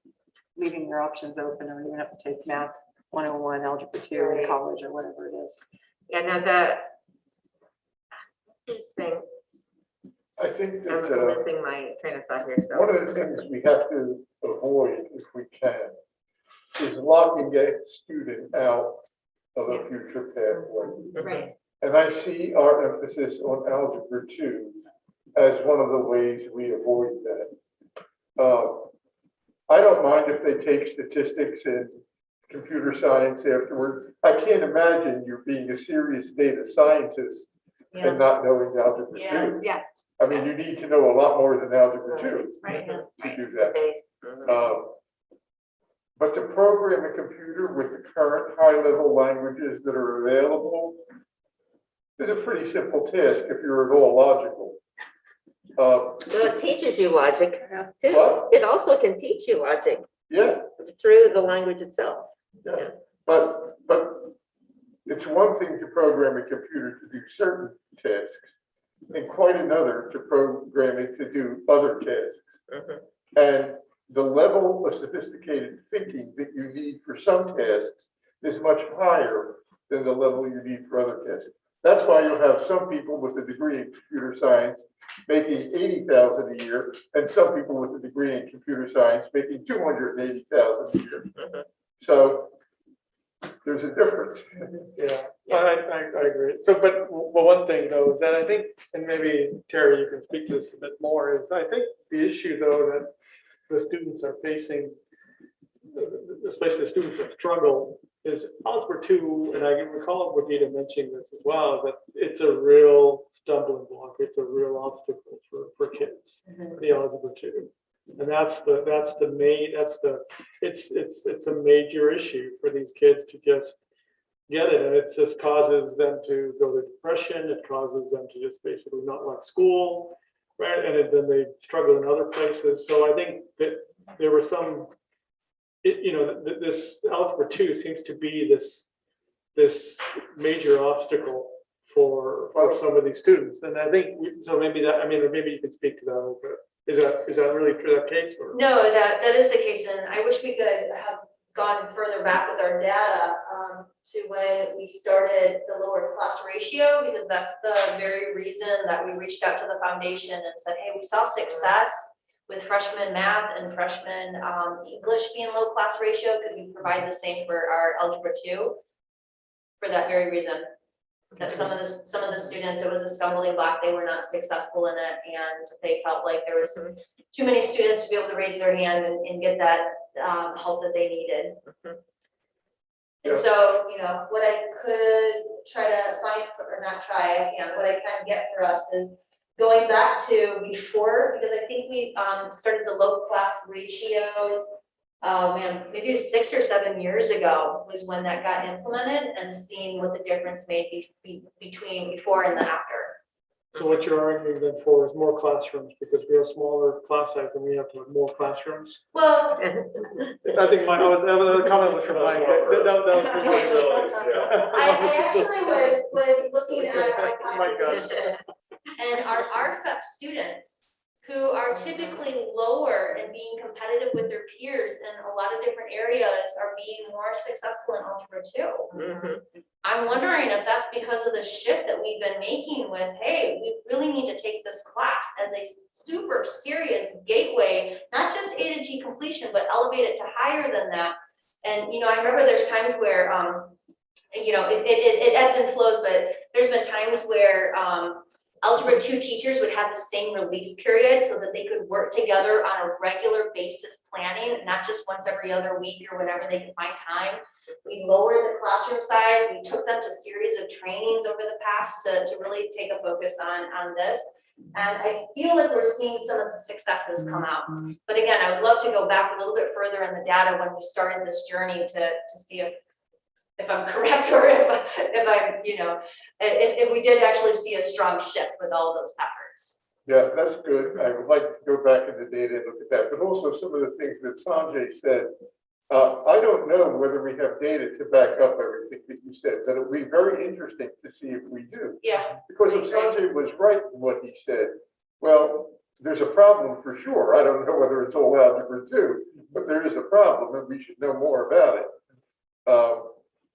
leaving your options open, or you have to take math 101, algebra 2 in Right. college or whatever it is. and now that thing, I think I'm that, missing my train of thought here, so. one of the things we have to avoid, if we can, is locking a student out of a future pathway. Right. And I see our emphasis on algebra 2 as one of the ways we avoid that. I don't mind if they take statistics and computer science afterward. I can't imagine you being a serious data scientist Yeah. and not knowing algebra Yeah. 2. Yeah, I mean, you need to know a lot more than algebra 2 right, Yeah. to do that. Okay. But to program a computer with the current high-level languages that are available is a pretty simple task if you're at all logical. Well, it teaches you logic too. What? It also can teach you logic Yeah, through the language itself. yeah. But it's one thing to program a computer to do certain tasks and quite another to program it to do other tasks. Mhm. And the level of sophisticated thinking that you need for some tasks is much higher than the level you need for other tasks. That's why you'll have some people with a degree in computer science making $80,000 a year, and some people with a degree in computer science making $280,000 a year. Mhm. So there's a difference. Yeah, I agree. So, but one thing though, is that I think, and maybe Terry, you can speak to this a bit more, is I think the issue though that the students are facing, especially the students that struggle, is algebra 2, and I recall Brigitte mentioning this as well, that it's a real stumbling block, it's a real obstacle for kids, the algebra 2. And it's a major issue for these kids to just get it, and it just causes them to go to depression, it causes them to just basically not like school, right? And then they struggle in other places. So I think that there were some, this algebra 2 seems to be this major obstacle for some of these students. And I think, maybe you could speak to that a little bit. Is that really true, that case? Or? No, that is the case, and I wish we could have gone further back with our data to when we started the lower class ratio, because that's the very reason that we reached out to the foundation and said, hey, we saw success with freshman math and freshman English being low class ratio. Could we provide the same for our algebra 2? For that very reason, that some of the students, it was a stumbling block. They were not successful in it, and they felt like there was too many students to be able to raise their hand and get that help that they needed. And so, what I could try to find, or not try, what I can get for us is going back to before, because I think we started the low class ratios. Maybe it was 6 or 7 years ago was when that got implemented, and seeing what the difference made between before and the after. So what you're arguing then for is more classrooms, because we have smaller class size and we have to have more classrooms. Well, I think the comment was from Mike. That was from Mike. I actually was looking at our My gosh. population and our RFEP students, who are typically lower and being competitive with their peers in a lot of different areas, are being more successful in algebra 2. Mhm. I'm wondering if that's because of the shift that we've been making with, hey, we really need to take this class as a super serious gateway, not just A to G completion, but elevate it to higher than that. And, I remember there's times where it ebbs and flows, but there's been times where Algebra 2 teachers would have the same release period so that they could work together on a regular basis planning, not just once every other week or whenever they could find time. We lowered the classroom size. We took them to series of trainings over the past to really take a focus on this. And I feel like we're seeing some of the successes come out. But again, I would love to go back a little bit further in the data when we started this journey to see if I'm correct or if I'm, if we did actually see a strong shift with all those efforts. Yeah, that's good. I would like to go back in the data and look at that, but also some of the things that Sanjay said. I don't know whether we have data to back up everything that you said, but it would be very interesting to see if we do. Yeah. Because if Sanjay was right in what he said, well, there's a problem for sure. I don't know whether it's all algebra 2, but there is a problem and we should know more about it.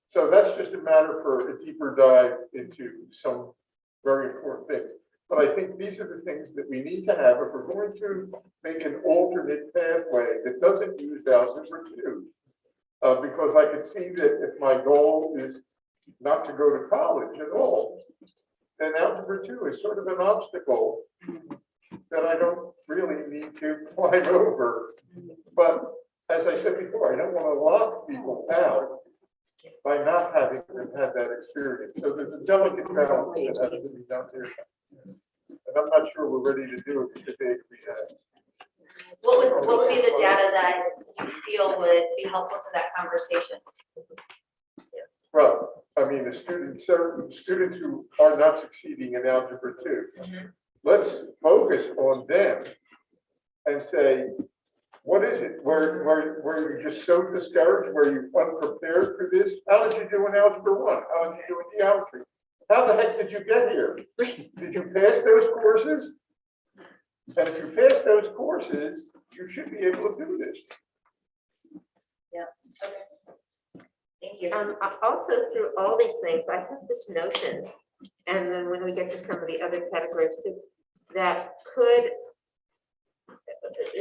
So that's just a matter for a deeper dive into some very important things. But I think these are the things that we need to have if we're going to make an alternate pathway that doesn't use algebra 2. Because I could see that if my goal is not to go to college at all, then algebra 2 is sort of an obstacle that I don't really need to climb over. But as I said before, I don't want to lock people out by not having them have that experience. So there's a delicate balance that has to be done here. And I'm not sure we're ready to do it with the data we have. What would be the data that you feel would be helpful to that conversation? Well, I mean, certain students who are not succeeding in algebra 2, let's focus on them and say, what is it? Were you just so discouraged? Were you unprepared for this? How did you do in algebra 1? How did you do in geometry? How the heck did you get here? Did you pass those courses? And if you pass those courses, you should be able to do this. Yeah. Okay. Thank you. Also, through all these things, I have this notion, and then when we get to some of the other categories too, that could,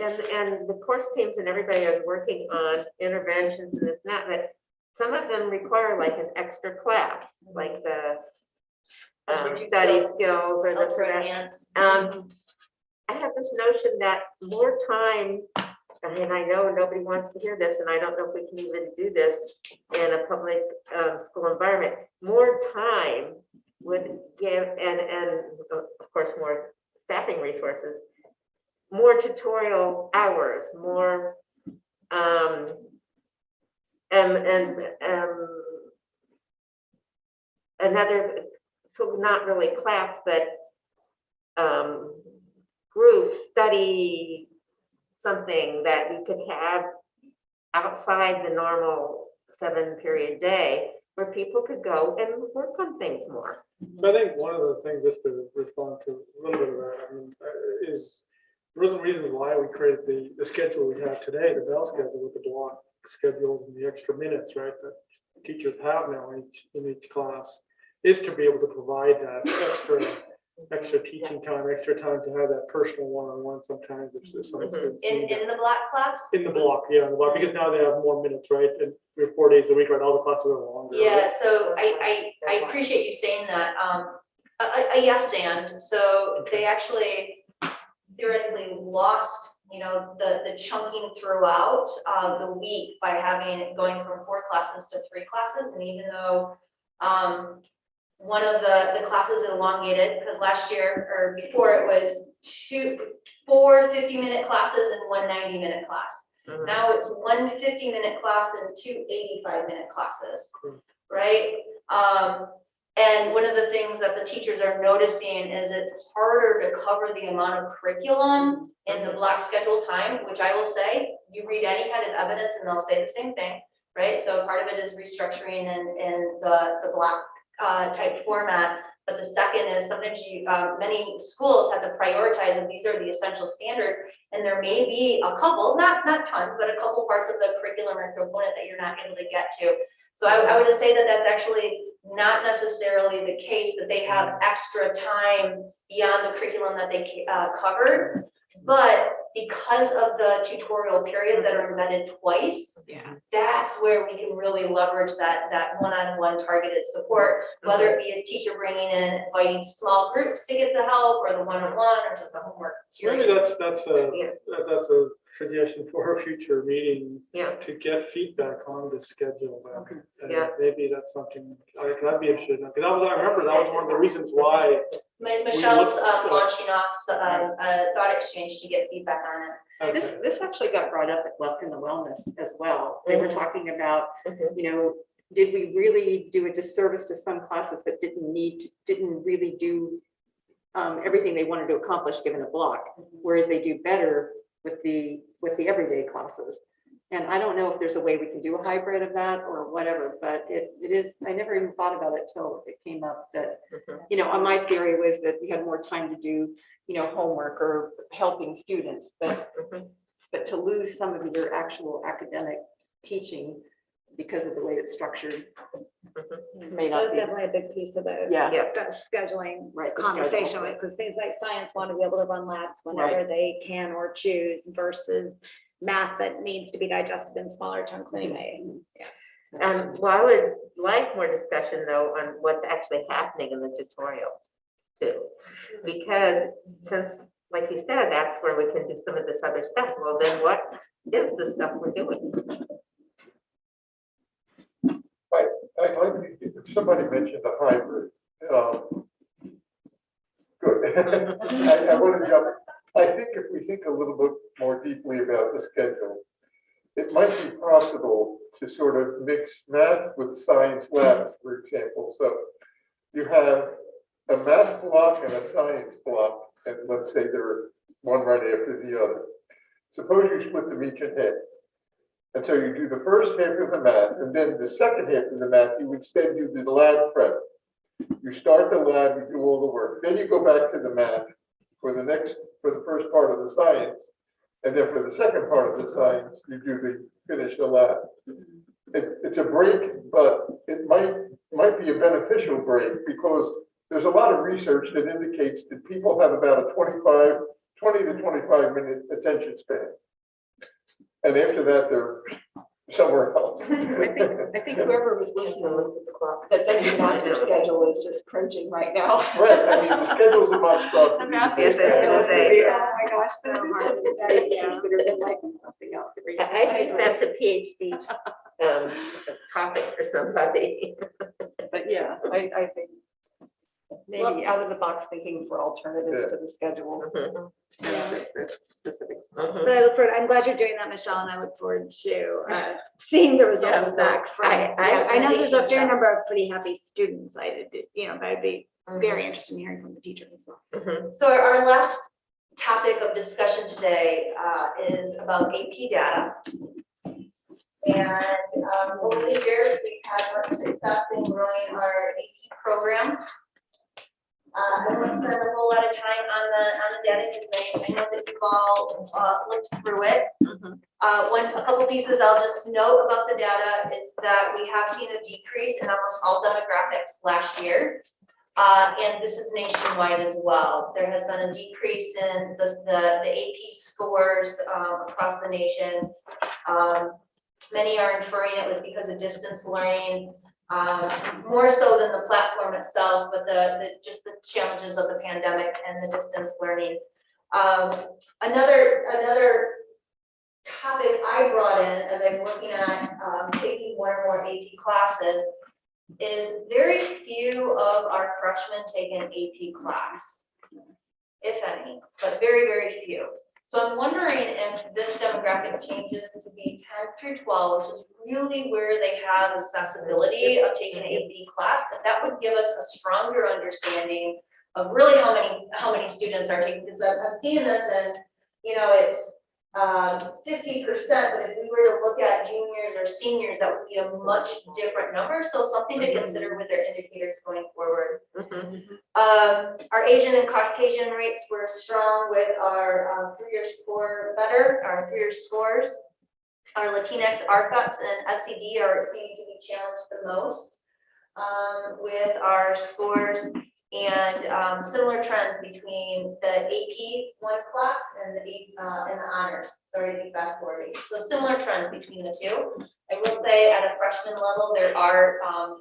and the course teams and everybody is working on interventions and this and that, but some of them require like an extra class, like the study skills or this or that. I have this notion that more time, and I know nobody wants to hear this, and I don't know if we can even do this in a public school environment. More time would give, and of course, more staffing resources, more tutorial hours, more, another, so not really class, but group study, something that you could have outside the normal 7-period day where people could go and work on things more. So I think one of the things, just to respond to a little bit of that, I mean, is there was a reason why we created the schedule we have today, the bell schedule with the block schedule and the extra minutes, right, that teachers have now in each class, is to be able to provide that extra teaching time, extra time to have that personal one-on-one sometimes. If some students need that. In the block class? In the block, yeah, in the block, because now they have more minutes, right? And we have 4 days a week, right? All the classes are longer. Yeah, right? so I appreciate you saying that. A yes and, so they actually theoretically lost, the chunking throughout the week by going from 4 classes to 3 classes. And even though one of the classes elongated, because last year or before it was 4 50-minute classes and 1 90-minute class. Now it's 1 50-minute class and 2 85-minute classes, right? And one of the things that the teachers are noticing is it's harder to cover the amount of curriculum in the block schedule time, which I will say, you read any kind of evidence and they'll say the same thing, right? So part of it is restructuring in the block type format. But the second is sometimes many schools have to prioritize, and these are the essential standards. And there may be a couple, not tons, but a couple parts of the curriculum or component that you're not able to get to. So I would say that that's actually not necessarily the case, that they have extra time beyond the curriculum that they covered. But because of the tutorial periods that are embedded twice, Yeah. that's where we can really leverage that one-on-one targeted support, whether it be a teacher bringing in, inviting small groups to get the help, or the one-on-one, or just the homework. Maybe that's a suggestion for a future meeting, Yeah. to get feedback on the schedule. Yeah. Maybe that's something I'd be interested in, because I remember that was one of the reasons why. Michelle's launching off a thought exchange to get feedback on it. This actually got brought up in the wellness as well. They were talking about, Mhm. you know, did we really do a disservice to some classes that didn't really do everything they wanted to accomplish given a block, whereas they do better with the everyday classes. And I don't know if there's a way we can do a hybrid of that or whatever, but it is, I never even thought about it till it came up that, you know, my theory was that we had more time to do, you know, homework or helping students, but to lose some of your actual academic teaching because of the way it's structured may That not was be. definitely a big piece of the Yeah. scheduling Right. the conversation schedule. was, because things like science want to be able to run labs whenever they can or choose, versus math that needs to be digested in smaller chunks anyway. Well, I would like more discussion though on what's actually happening in the tutorials too. Because since, like you said, that's where we can do some of this other stuff. Well, then what is the stuff we're doing? I'd like, if somebody mentioned a hybrid. Good. I want to jump. I think if we think a little bit more deeply about the schedule, it might be possible to sort of mix math with science labs, for example. So you have a math block and a science block, and let's say they're one right after the other. Suppose you split them each in half. And so you do the first half of the math, and then the second half of the math, you instead do the lab prep. You start the lab, you do all the work. Then you go back to the math for the first part of the science. And then for the second part of the science, you finish the lab. It's a break, but it might be a beneficial break, because there's a lot of research that indicates that people have about a 20 to 25 minute attention span. And after that, they're somewhere else. I think whoever was listening, that thinking about their schedule is just cringing right now. Right, I mean, the schedule's a monstrosity. That's Yes, I was gonna say. Oh my gosh, that So is hard to something say, to yeah. consider. It might be something else to read. I think that's a PhD topic for somebody. But yeah, I think maybe out of the box thinking for alternatives to the schedule. For specifics. But I look forward, I'm glad you're doing that, Michelle, and I look forward to seeing the results back from. I know there's a fair number of pretty happy students. I'd be very interested in hearing from the teachers as well. So our last topic of discussion today is about AP data. And over the years, we've had much success in growing our AP program. I won't spend a whole lot of time on the data, because I know that you've all looked through it. A couple pieces I'll just note about the data is that we have seen a decrease in almost all demographics last year. And this is nationwide as well. There has been a decrease in the AP scores across the nation. Many are inferring it was because of distance learning, more so than the platform itself, but just the challenges of the pandemic and the distance learning. Another topic I brought in as I'm looking at taking more and more AP classes is very few of our freshmen take an AP class, if any, but very, very few. So I'm wondering if this demographic changes to be 10 through 12, which is really where they have accessibility of taking an AP class, that would give us a stronger understanding of really how many students are taking, because I'm seeing this, and it's 50%, but if we were to look at juniors or seniors, that would be a much different number. So something to consider with their indicators going forward. Our Asian and Caucasian rates were strong with our 3-year score better, our 3-year scores. Our Latinx, RFEPs, and SCD are seeming to be challenged the most with our scores. And similar trends between the AP one class and and the honors, sorry, fast forwarding. So similar trends between the two. I will say at a freshman level, there are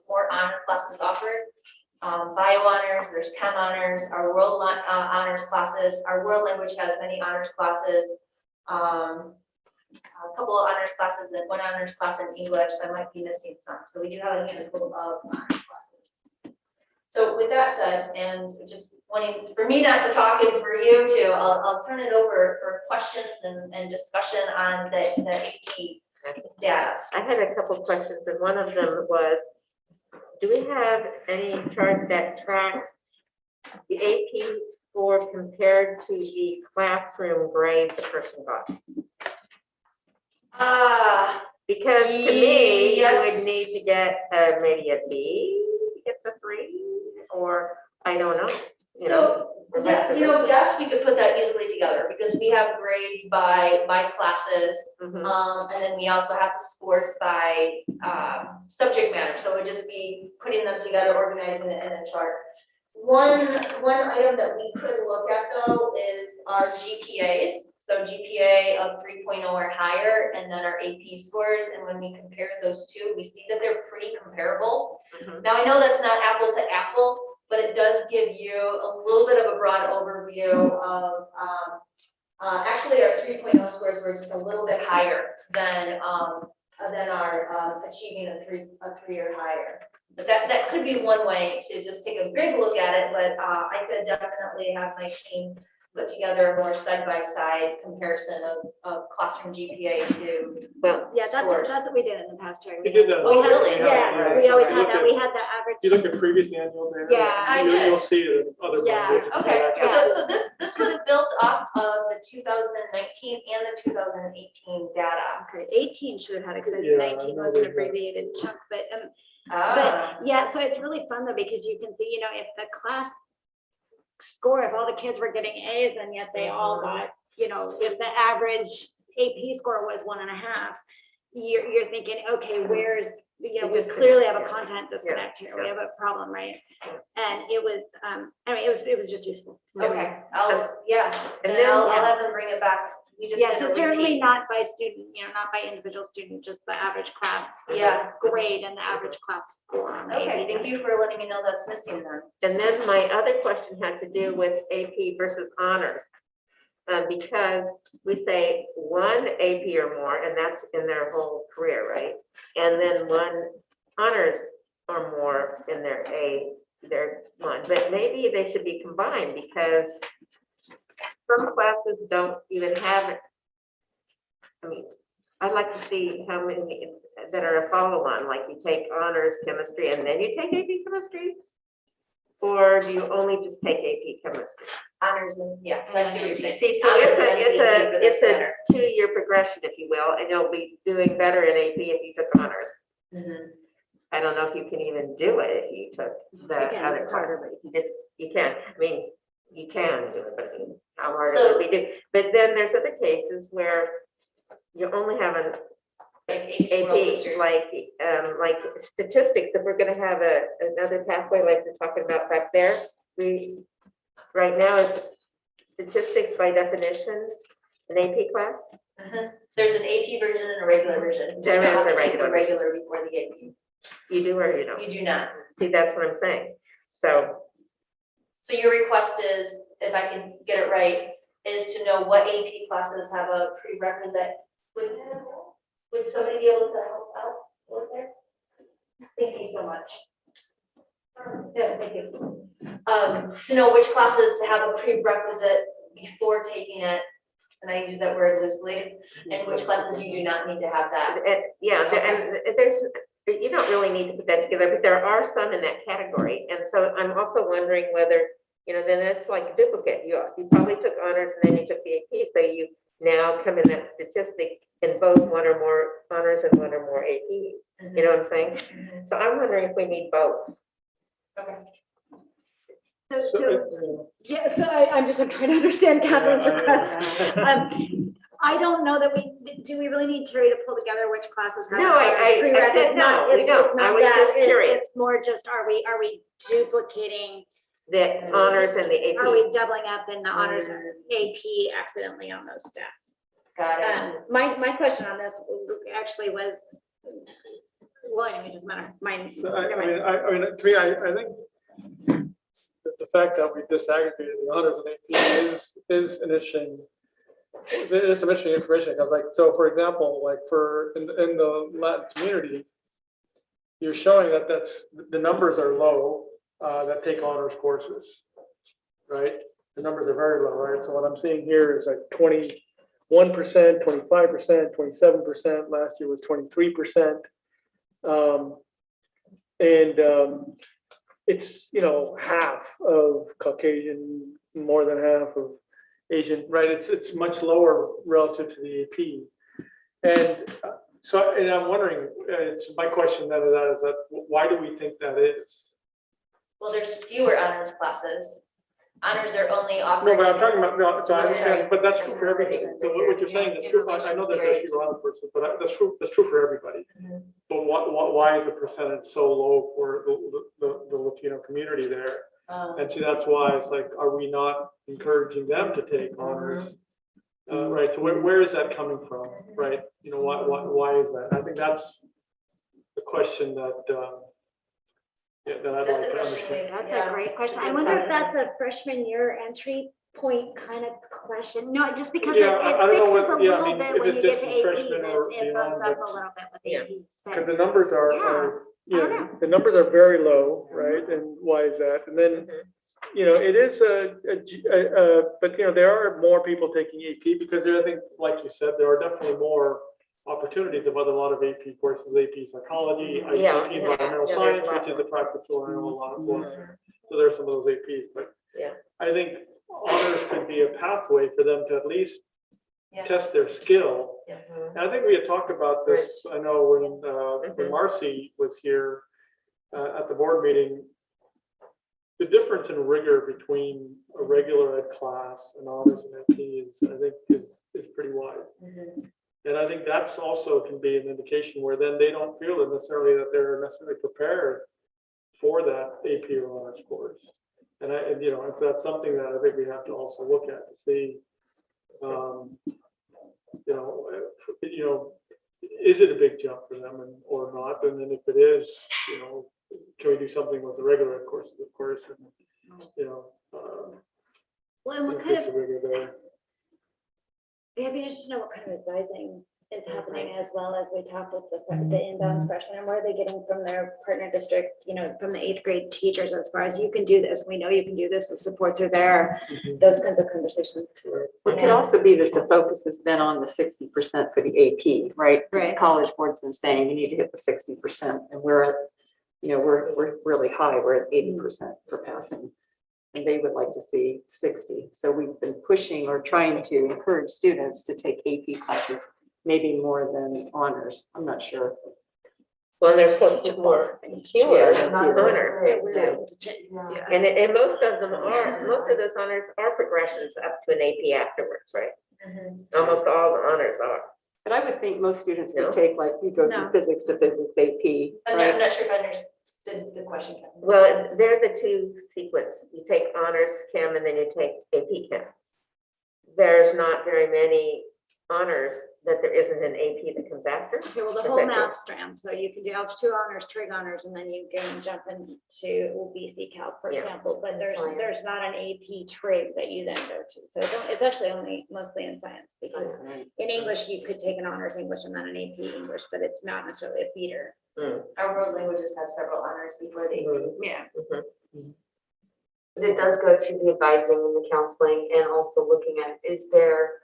more honor classes offered. Bio honors, there's chem honors, our world honors classes, our world language has many honors classes. A couple of honors classes and one honors class in English. I might be missing some. So we do have a handful of honors classes. So with that said, and just wanting for me not to talk and for you to, I'll turn it over for questions and discussion on the AP data. I had a couple of questions, and one of them was, do we have any chart that tracks the AP score compared to the classroom grade the person got? Because to me, you yes. would need to get maybe a B to get the 3, or I don't know. You know, So, yeah, yes, we could put that easily together because we have grades by classes. Mhm. And then we also have the scores by subject matter. So it would just be putting them together, organizing it in a chart. One item that we could look at though is our GPAs. So GPA of 3.0 or higher, and then our AP scores. And when we compare those two, we see that they're pretty comparable. Mhm. Now I know that's not apple to apple, but it does give you a little bit of a broad overview of, actually our 3.0 scores were just a little bit higher than our achieving a three or higher. But that could be one way to just take a big look at it, but I could definitely have my team put together a more side-by-side comparison of classroom GPA to Well, Yeah, scores. that's what we did in the past, Terry. We did that. Oh, really? Yeah, we always So had look that. at- We had the average. You look at previous annual data. Yeah, I you- did. You'll see it in other. Yeah, ones. Okay, Yeah. so this was built off of the 2019 and the 2018 data. Okay, 18 should have had it, because Yeah, 19 I was know an we got- abbreviated chunk, but Ah, yeah, so it's really fun though, because you can see, if the class score, if all the kids were getting A's and yet they all got, if the average AP score was 1.5, you're thinking, okay, where's, we clearly have a content disconnect here. We have a problem, right? And it was, it was just useful. okay, And and then- I'll have them bring it back. We just Yeah, did so a certainly repeat. not by student, not by individual student, just the average class. Yeah. Grade and the average class score on the Okay, AP thank test. you for letting me know that's missing then. and then my other question had to do with AP versus honors. Because we say one AP or more, and that's in their whole career, right? And then one honors or more in their one, but maybe they should be combined because some classes don't even have it. I mean, I'd like to see how many that are a follow-on, like you take honors chemistry and then you take AP chemistry? Or do you only just take AP chemistry? Honors and, yes, I see what you're saying. See, so Honors it's and AP for this a center. 2-year progression, if you will, and you'll be doing better in AP if you took honors. Mhm. I don't know if you can even do it if you took the Again, other it's harder, class. but you can. You can, I mean, you can do it, but I mean, how hard it would be to, but then there's other cases where you only have an Like AP world AP, history. like statistics, if we're gonna have another pathway like we're talking about back there, right now it's statistics by definition, an AP class. Mhm. There's an AP version and a regular version. There You don't is have a to take regular the regular before the AP. You do or you don't? You do not. See, that's what I'm saying. So, So your request is, if I can get it right, is to know what AP classes have a prerequisite. Would somebody be able to help out with there? Thank you so much. Yeah, thank you. To know which classes have a prerequisite before taking it, and I use that word loosely, and which classes you do not need to have that. and there's, you don't really need to put that together, but there are some in that category. And so I'm also wondering whether, then it's like a duplicate. You probably took honors and then you took the AP, so you now come in that statistic in both one or more honors and one or more AP. You know what I'm saying? So I'm wondering if we need both. Okay. I'm trying to understand Catherine's Yeah, request. I- I don't know that do we really need Terry to pull together which classes have? No, I prerequisites? said no, we It's don't. not I was that. just curious. It's more just, are we duplicating the honors and the Are AP. we doubling up in the honors and AP accidentally on those stats? Got it. My question on this actually was, well, anyway, it doesn't matter. Mine. So never mind. I mean, to me, I think that the fact that we disaggregated the honors and AP is an interesting. There's some interesting information because, like, so for example, like in the Latin community, you're showing that the numbers are low that take honors courses, right? The numbers are very low, right? So what I'm seeing here is like 21%, 25%, 27%. Last year was 23%. It's, half of Caucasian, more than half of Asian, right? It's much lower relative to the AP. And so, and I'm wondering, it's my question then is that why do we think that is? Well, there's fewer honors classes. Honors are only No, offered. but I'm talking about, no, so I Oh, understand, sorry. but that's true for everything. So what you're saying is true. I know that there's fewer honor courses, but that's true for everybody. Mhm. But why is the percentage so low for the Latino community there? And see, that's why it's like, are we not encouraging them to take honors? Right, so where is that coming from, right? Why is that? I think that's the question that I'd like to understand. That's a great question. I wonder if that's a freshman year entry point kind of question. No, just because Yeah, I it don't know fixes a what- yeah, I little mean, bit if when it's you get just to in APs, freshman or it bumps beyond, up but- a little bit with Yeah. APs. Because but- the numbers are, I don't know. the numbers are very low, right? And why is that? And then, it is but there are more people taking AP because I think, like you said, there are definitely more opportunities of a lot of AP courses, AP psychology, Yeah, AP yeah, environmental yeah, science, there's a lot which is the track that you'll learn a lot of. So there's some of those APs, but Yeah. I think honors could be a pathway for them to at least Yeah. test their skill. Mhm. And I think we had talked about this, I know when Mhm. Marcy was here at the board meeting, the difference in rigor between a regular ed class and honors and AP I think is pretty wide. And I think that's also can be an indication where then they don't feel necessarily that they're necessarily prepared for that AP or honors course. And if that's something that I think we have to also look at to see, is it a big jump for them or not? And then if it is, can we do something with the regular ed courses, of course, and, Well, and what kind increase of, the rigor there. it'd be interesting to know what kind of advising is happening as well as we talk with the inbound freshmen and what are they getting from their partner district, from the 8th grade teachers as far as you can do this, we know you can do this, the supports are there, those kinds of conversations. It could also be that the focus has been on the 60% for the AP, right? Right. The College Board's been saying you need to hit the 60%, and we're at, we're really high. We're at 80% for passing, and they would like to see 60. So we've been pushing or trying to encourage students to take AP classes, maybe more than honors. I'm not sure. Well, there's so much more fewer Yeah. honors. Yeah. And most of those honors are progressions up to an AP afterwards, right? Almost all the honors are. But I would think most students No. would take, like, you go No. from physics to physics AP, I'm right? not sure if I understood the question, Kevin. Well, they're the two sequence. You take honors chem and then you take AP chem. There's not very many honors that there isn't an AP that comes after. Okay, well, the Is whole that math strand, so you can do Algebra 2 honors, trig honors, and then you can jump into BC Calc, for Yeah. example, but there's Science. not an AP trig that you then go to. So it's actually only mostly in science, because in English, you could take an honors English and then an AP English, but it's not necessarily a feeder. Our world languages have several honors before they. Yeah. But it does go to the advising and the counseling and also looking at, is there,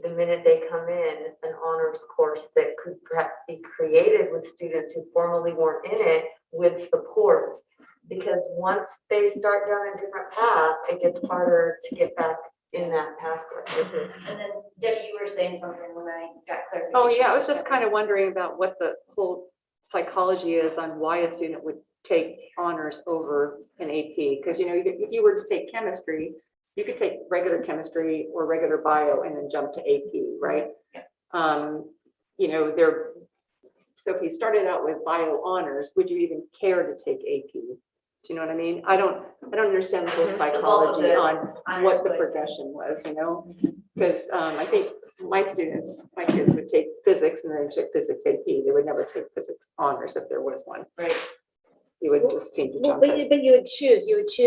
the minute they come in, an honors course that could perhaps be created with students who formerly weren't in it with supports? Because once they start down a different path, it gets harder to get back in that pathway. And then Debbie, you were saying something when I got clarification. Oh, yeah, I was just kind of wondering about what the whole psychology is on why a student would take honors over an AP. Because, if you were to take chemistry, you could take regular chemistry or regular bio and then jump to AP, right? So if you started out with bio honors, would you even care to take AP? Do you know what I mean? I don't understand the whole Mhm. psychology this, on what the understood. progression was, you know? Because I think my kids would take physics and then take physics AP. They would never take physics honors if there was one. Right. You would just seem to Well, jump but in. you would choose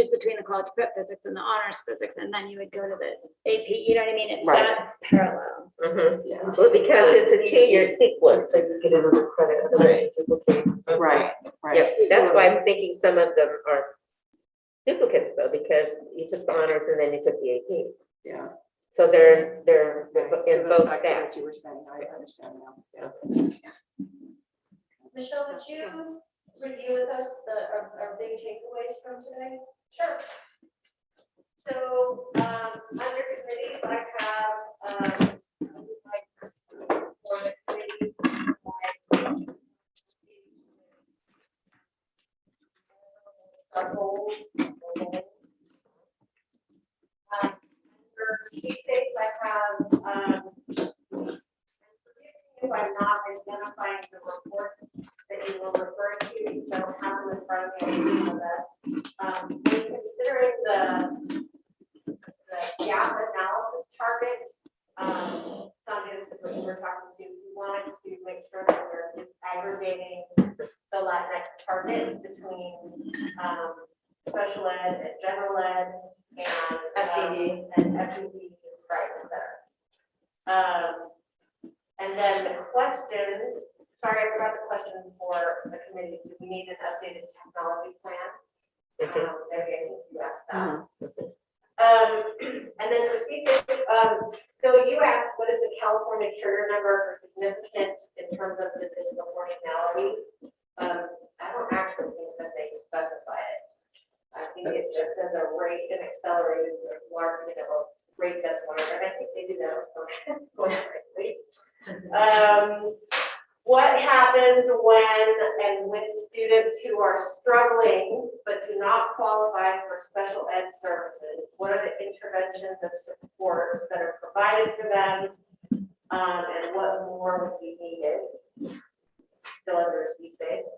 between the college prep physics and the honors physics, and then you would go to the AP, you know what I mean? It's Right. that parallel. Mhm. Yeah. Well, because it's a two-year sequence. So you get a little credit. otherwise you duplicate. Mhm. Right, right. Yeah, that's why I'm thinking some of them are duplicates though, because you took the honors and then you took the AP. Yeah. So they're Right. So in that's both back to what stats. you were saying. I understand now. Yeah. Michelle, would you review with us our big takeaways from today? Sure. So, under committees, I have, for the committee, our goals. For C-States, I have, if I'm not identifying the reports that you will refer to, you don't have them in front of me, I know that. When considering the gap analysis targets, Sonia, this is what you were talking to, we wanted to make sure that we're disaggregating the Latinx targets between special ed and general ed and SED. and SED, right, et cetera. And then the questions, sorry, I forgot the questions for the committee. Do we need an updated technology plan? Okay, you asked that. And then for CSIS, so you asked, what is the California trigger number for significance in terms of the disproportionality? I don't actually think that they specify it. I think it just says a rate and accelerated large, rate that's larger, and I think they do that. What happens when students who are struggling but do not qualify for special ed services? What are the interventions and supports that are provided for them? And what more would be needed? Still under C-States.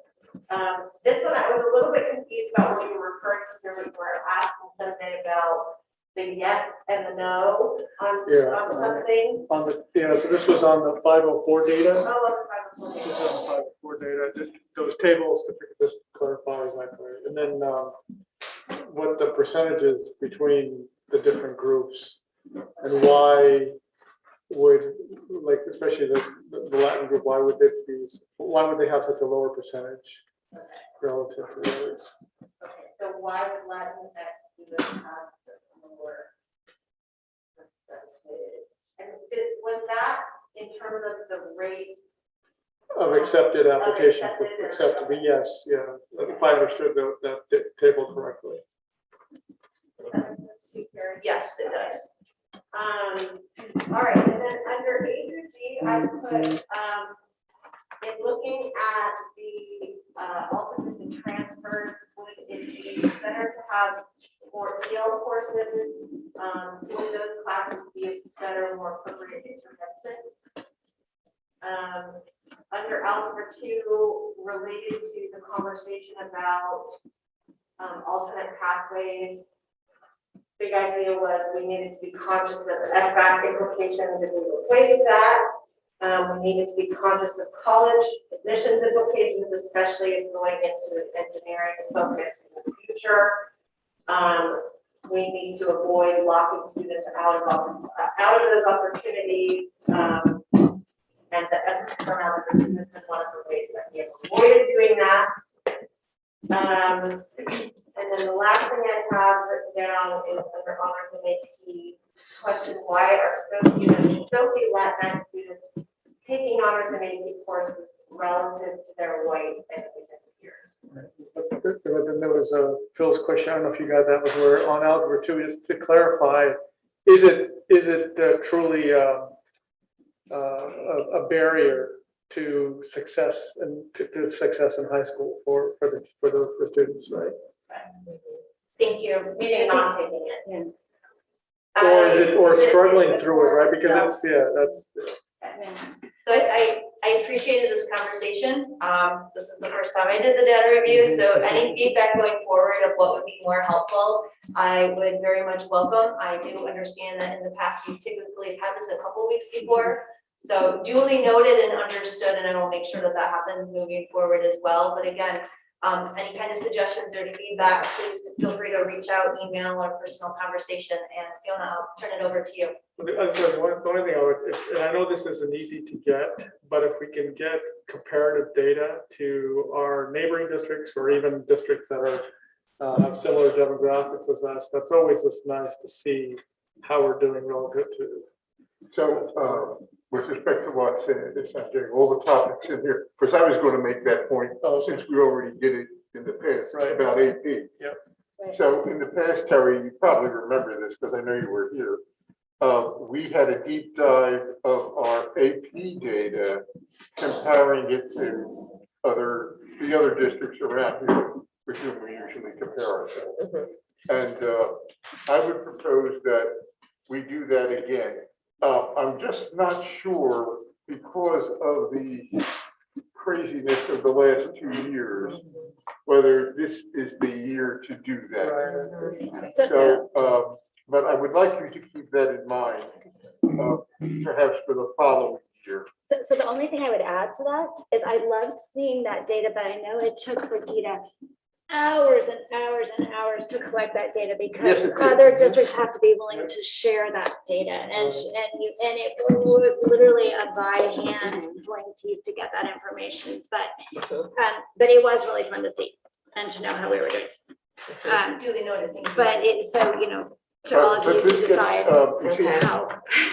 This one, I was a little bit confused about what you were referring to here when you were asking something about the yes and the no on something. So this was on the 504 data. Oh, This is on the 504 data, just those tables to just clarify exactly. And then what the percentages between the different groups and why would, like, especially the Latin group, why would they have such a lower percentage relative to the others? Okay, so why would Latinx students have the lower percentage? And was that in terms of the rates? Of accepted applications, accepted or- accepted, yes, yeah, if I understood that table correctly. Yes, it does. All right, and then under A through G, I put, in looking at the alternate and transfers, would it be better to have more EL courses? Would those classes be a better, more appropriate intervention? Under algebra 2, related to the conversation about alternate pathways, big idea was we needed to be conscious of the SBAC implications if we replace that. We needed to be conscious of college admissions implications, especially if going into an engineering focus in the future. We need to avoid locking students out of those opportunities. And the ethics turnover is one of the ways that we have avoided doing that. And then the last thing I have written down is under honors and AP question: why are so few Latinx students taking honors and AP courses relative to their white and Asian peers? But then there was Phil's question, I don't know if you got that, was where on algebra 2, just to clarify, is it truly a barrier to success and to success in high school for the students, right? Thank you. Meaning not taking it. Or is it, or struggling through it, right? Because it's, that's, So I appreciated this conversation. This is the first time I did the data review, so any feedback going forward of what would be more helpful, I would very much welcome. I do understand that in the past, you typically have had this a couple weeks before. So duly noted and understood, and I will make sure that that happens moving forward as well. But again, any kind of suggestions or feedback, please feel free to reach out, email, or personal conversation. And Fiona, I'll turn it over to you. I'm sorry, the only thing I would, and I know this isn't easy to get, but if we can get comparative data to our neighboring districts or even districts that are have similar demographics as us, that's always just nice to see how we're doing relative to. So, with respect to what's in it, it's not getting all the topics in here, because I was going to make that point, since we already did it in the past, Right. about AP. Yep. So in the past, Terry, you probably remember this, because I know you were here. We had a deep dive of our AP data, comparing it to the other districts around here, with whom we usually compare ourselves. And I would propose that we do that again. I'm just not sure, because of the craziness of the last 2 years, whether this is the year to do that. So, but I would like you to keep that in mind, perhaps for the following year. So the only thing I would add to that is I loved seeing that data, but I know it took Brigida hours and hours and hours to collect that data because Yes, it did. other districts have to be willing to share that data, and it was literally a by hand pulling teeth to get that information. But it was really fun to see and to know how we were doing. Duly noted. Thank you. But it's so, to all of But you this to gets, decide you see, how.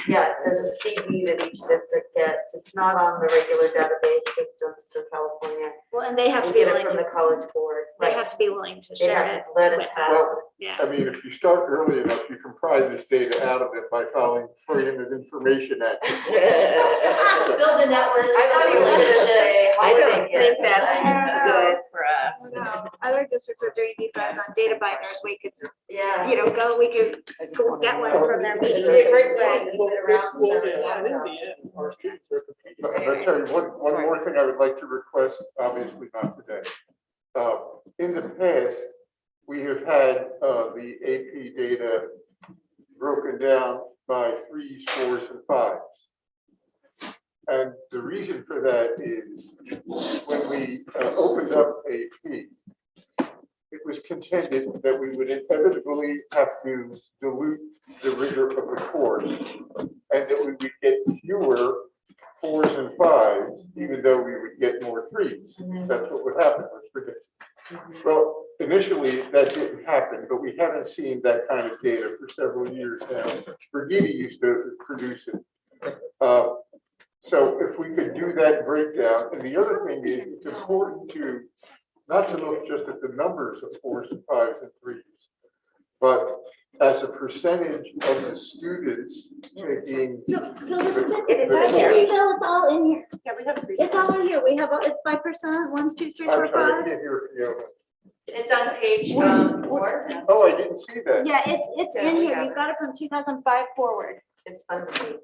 Yeah, there's a CD that each district gets. It's not on the regular database system for California. Well, and they have to We be get willing it from to, the College Board. they have to be willing to They share have it to let us with have us. it. Yeah. I mean, if you start early enough, you can pry this data out of it by filing Freedom of Information Act. Build the network. I thought you were gonna say I don't holiday think gifts. that's good for us. No, other districts are doing deep dives on data binders. We could, Yeah. we could go get one from their It'd meeting. be a great way to sit around. Well, yeah, in the end, our students are competing. But I'll tell you, one more thing I would like to request, obviously not today. In the past, we have had the AP data broken down by 3s, 4s, and 5s. And the reason for that is when we opened up AP, it was contended that we would inevitably have to dilute the rigor of the course, and that we would get fewer 4s and 5s, even though we would get more 3s. That's what would happen, was predicted. Well, initially, that didn't happen, but we haven't seen that kind of data for several years now. Brigida used to produce it. So if we could do that breakdown, and the other thing is, it's important to not to look just at the numbers of 4s and 5s and 3s, but as a percentage of the students taking. Phil, this is it. It's It's in here. Phil, it's all in here. Yeah, we have three. It's all in here. We have, it's 5%, 1s, 2s, 3s, 4s, I'm sorry, I 5s. can't hear you. It's on page 4. Oh, I didn't see that. Yeah, it's Yeah, in we here. have You got it from 2005 forward. It's underneath.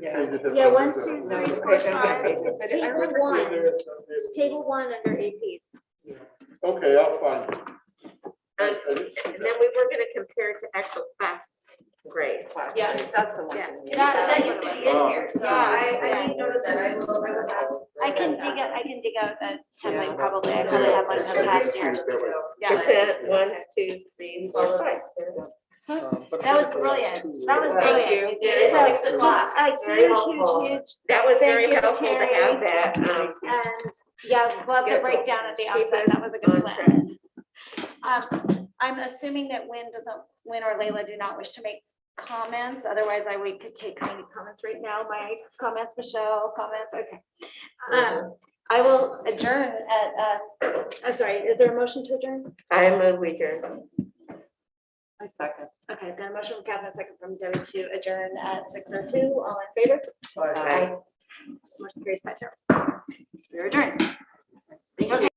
Yeah, 1s, 2s, 3s, 4s, 5s. It's I table remember 1. It's It's table 1 under APs. Okay, I'll find it. And then we were gonna compare it to actual class grade. Yeah. That's the one. Yeah. That used to be in here, so Yeah. I made note of that. I will ask. I can dig out the template probably. I probably have one from past years. Yeah. It's at 1s, 2s, 3s, 4s, 5s. That was brilliant. That was Thank brilliant. you. It is So, 6 just o'clock. a Very huge, helpful. huge. That was very Thank you, helpful to Terry. have that. And yeah, love the Good. breakdown at the Keep outset. us That was a good on plan. I'm assuming that Win or Layla do not wish to make comments. Otherwise, we could take any comments right now. My comments, Michelle, comments. Okay. I will adjourn at, I'm sorry, is there a motion to adjourn? I move we adjourn. I second. Okay, I've got a motion from Catherine, a second from Debbie to adjourn at 6:02. All in favor? Aye. Motion carries 5-0. We're adjourned. Thank you.